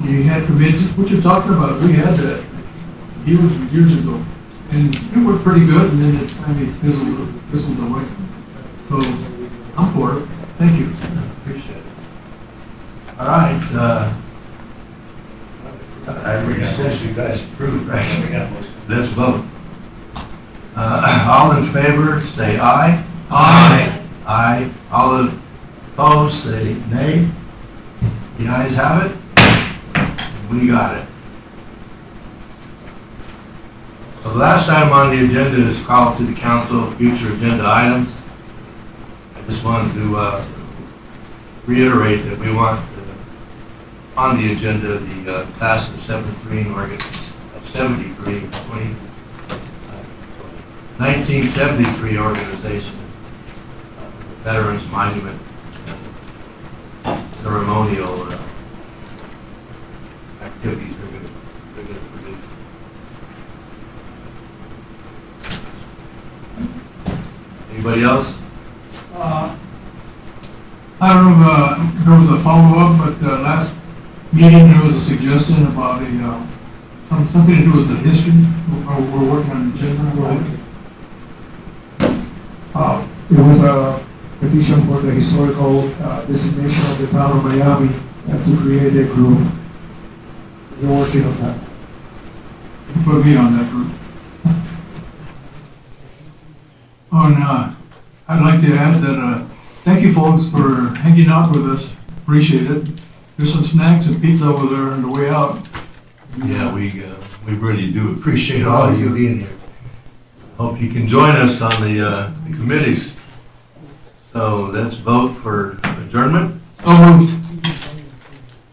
We had committees, what you're talking about, we had that years ago. And it worked pretty good, and then it finally fizzled away. So, I'm for it. Thank you. appreciate it. All right. I already said you guys approved, right? Let's vote. All in favor, say aye. Aye. Aye. All opposed, say nay. The ayes have it. We got it. So the last item on the agenda is called to the council of future agenda items. I just wanted to reiterate that we want on the agenda the class of 73 and Oregon of 73, 1973 organization, Veterans Monument, ceremonial activities they're going to produce. Anybody else? I don't know if there was a follow-up, but last meeting there was a suggestion about something to do with the history. We're working on the agenda. Go ahead. It was a petition for the historical designation of the town of Miami to create a group. We're working on that. Put me on that group. Oh, and I'd like to add that thank you folks for hanging out with us. Appreciate it. There's some snacks and pizza over there on the way out. Yeah, we really do appreciate all of you being here. Hope you can join us on the committees. So let's vote for adjournment. So moved.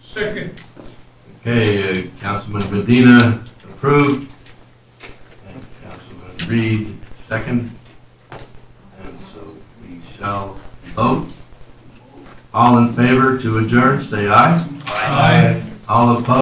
Second. Okay, Councilman Medina approved. And Councilman Reed second. And so we shall vote. All in favor to adjourn, say aye. Aye. All opposed?